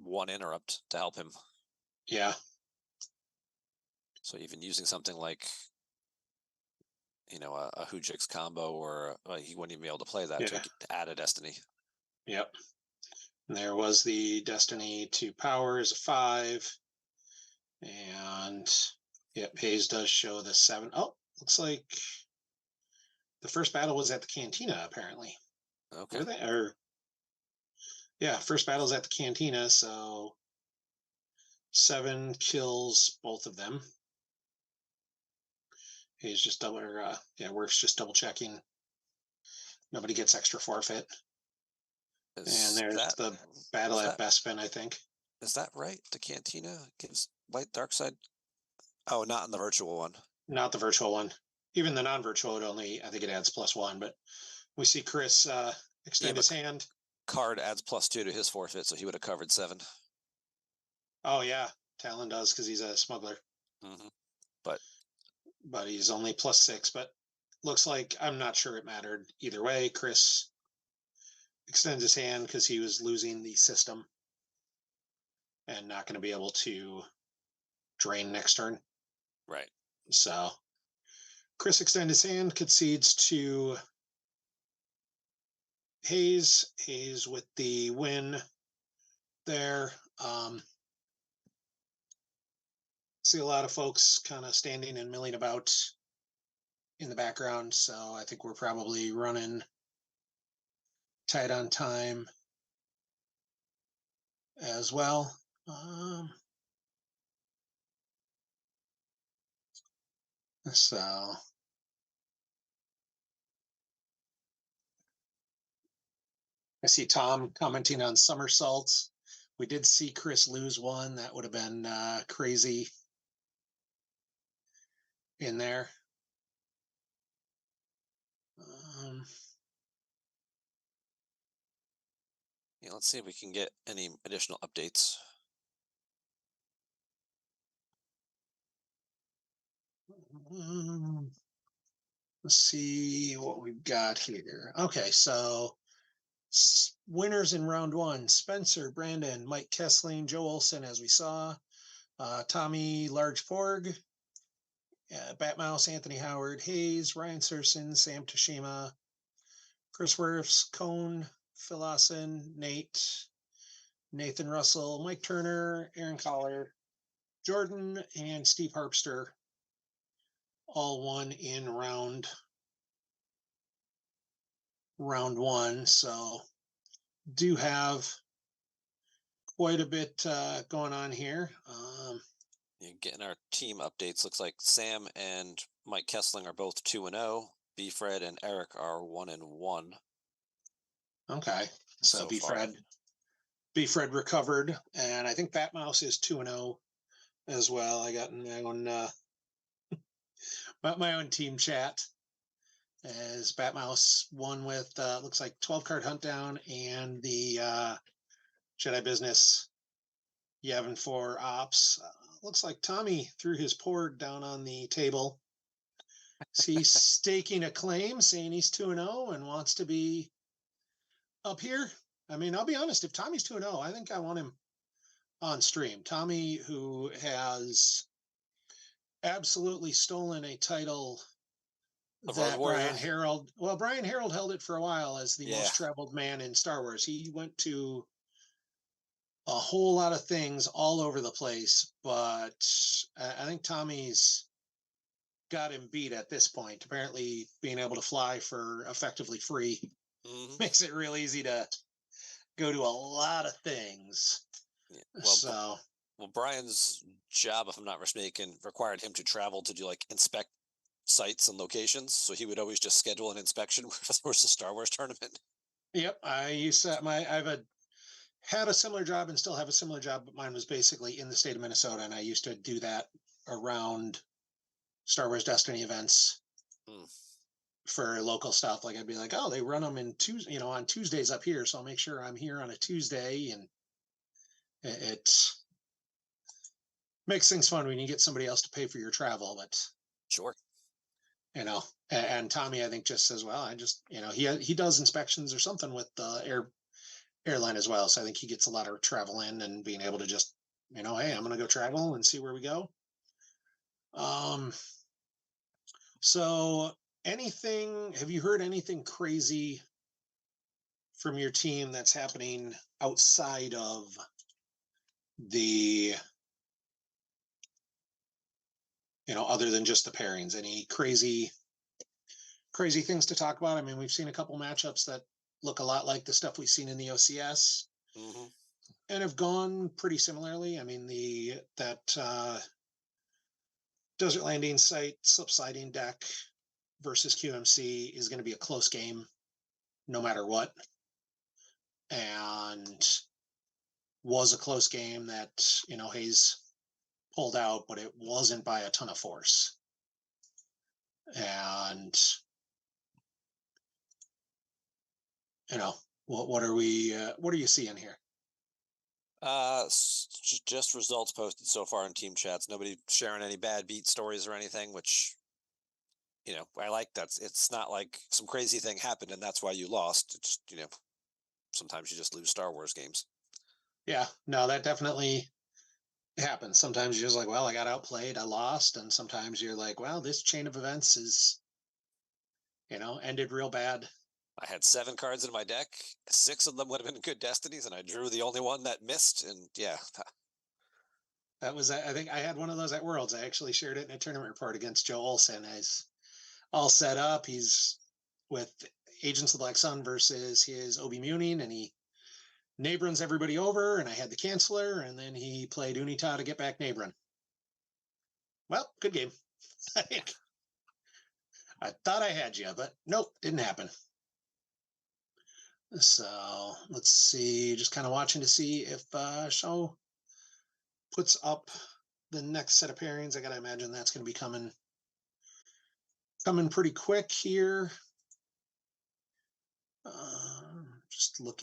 1 interrupt to help him.
Yeah.
So even using something like, a Hujix combo, or he wouldn't even be able to play that to add a Destiny.
Yep. And there was the Destiny to power as a 5. And Hayes does show the 7. Oh, looks like the first battle was at the Cantina, apparently.
Okay.
First battle's at the Cantina, so 7 kills both of them. Hayes just Wirfs just double checking. Nobody gets extra forfeit. And there's the battle at Bespin, I think.
Is that right? The Cantina gives light dark side? Oh, not in the virtual one.
Not the virtual one. Even the non-virtual, I think it adds +1, but we see Chris extend his hand.
Card adds +2 to his forfeit, so he would have covered 7.
Oh, yeah. Talon does because he's a smuggler. But he's only +6, but looks like, I'm not sure it mattered either way. Chris extends his hand because he was losing the system and not going to be able to drain next turn.
Right.
So Chris extends his hand, concedes to Hayes. Hayes with the win there. See a lot of folks kind of standing and milling about in the background, so I think we're probably running tight on time as well. So I see Tom commenting on somersaults. We did see Chris lose 1. That would have been crazy in there.
Let's see if we can get any additional updates.
Let's see what we've got here. Okay, so winners in round 1: Spencer, Brandon, Mike Kessling, Joe Olson, as we saw, Tommy Large Porg, Batmouse, Anthony Howard, Hayes, Ryan Serson, Sam Tashima, Chris Wirfs, Cone, Phil Lawson, Nate, Nathan Russell, Mike Turner, Aaron Collar, Jordan, and Steve Harpster all won in round 1. So do have quite a bit going on here.
Getting our team updates. Looks like Sam and Mike Kessling are both 2-0. B. Fred and Eric are 1-1.
Okay, so B. Fred recovered, and I think Batmouse is 2-0 as well. I got my own my own team chat as Batmouse won with looks like 12 card hunt down and the Jedi Business Yevon for ops. Looks like Tommy threw his board down on the table. He's staking a claim, saying he's 2-0 and wants to be up here. I mean, I'll be honest. If Tommy's 2-0, I think I want him on stream. Tommy, who has absolutely stolen a title
The Road
that
Warrior.
Brian Harold held it for a while as the
Yeah.
most traveled man in Star Wars. He went to a whole lot of things all over the place, but I think Tommy's got him beat at this point. Apparently, being able to fly for effectively free makes it real easy to go to a lot of things.
Yeah. Well, Brian's job, if I'm not mistaken, required him to travel to do like inspect sites and locations. So he would always just schedule an inspection where there was a Star Wars tournament.
Yep, I used to. Had a similar job and still have a similar job, but mine was basically in the state of Minnesota, and I used to do that around Star Wars Destiny events for local stuff. Like I'd be like, oh, they run them on Tuesdays up here, so I'll make sure I'm here on a Tuesday, and it makes things fun when you get somebody else to pay for your travel. But
sure,
and Tommy, I think, just says, well, he does inspections or something with the airline as well. So I think he gets a lot of travel in and being able to just, hey, I'm going to go travel and see where we go. So have you heard anything crazy from your team that's happening outside of the, other than just the pairings? Any crazy things to talk about? I mean, we've seen a couple matchups that look a lot like the stuff we've seen in the OCS and have gone pretty similarly. I mean, that Desert Landing site slip sliding deck versus QMC is going to be a close game no matter what. And was a close game that, Hayes pulled out, but it wasn't by a ton of force. And, what are you seeing here?
Just results posted so far in team chats. Nobody sharing any bad beat stories or anything, which, I like that. It's not like some crazy thing happened and that's why you lost. It's, sometimes you just lose Star Wars games.
Yeah, no, that definitely happens. Sometimes you're just like, well, I got outplayed, I lost. And sometimes you're like, well, this chain of events is, ended real bad.
I had 7 cards in my deck. 6 of them would have been good destinies, and I drew the only one that missed. And yeah,
that was, I think I had one of those at Worlds. I actually shared it in a tournament report against Joe Olson. He's all set up. He's with Agents of the Black Sun versus his Obi Munin, and he Nabruns everybody over, and I had the Canceller, and then he played Unita to get back Nabrun. Well, good game. I thought I had you, but nope, didn't happen. So let's see, just kind of watching to see if Show puts up the next set of pairings. I got to imagine that's going to be coming pretty quick here. Just looking.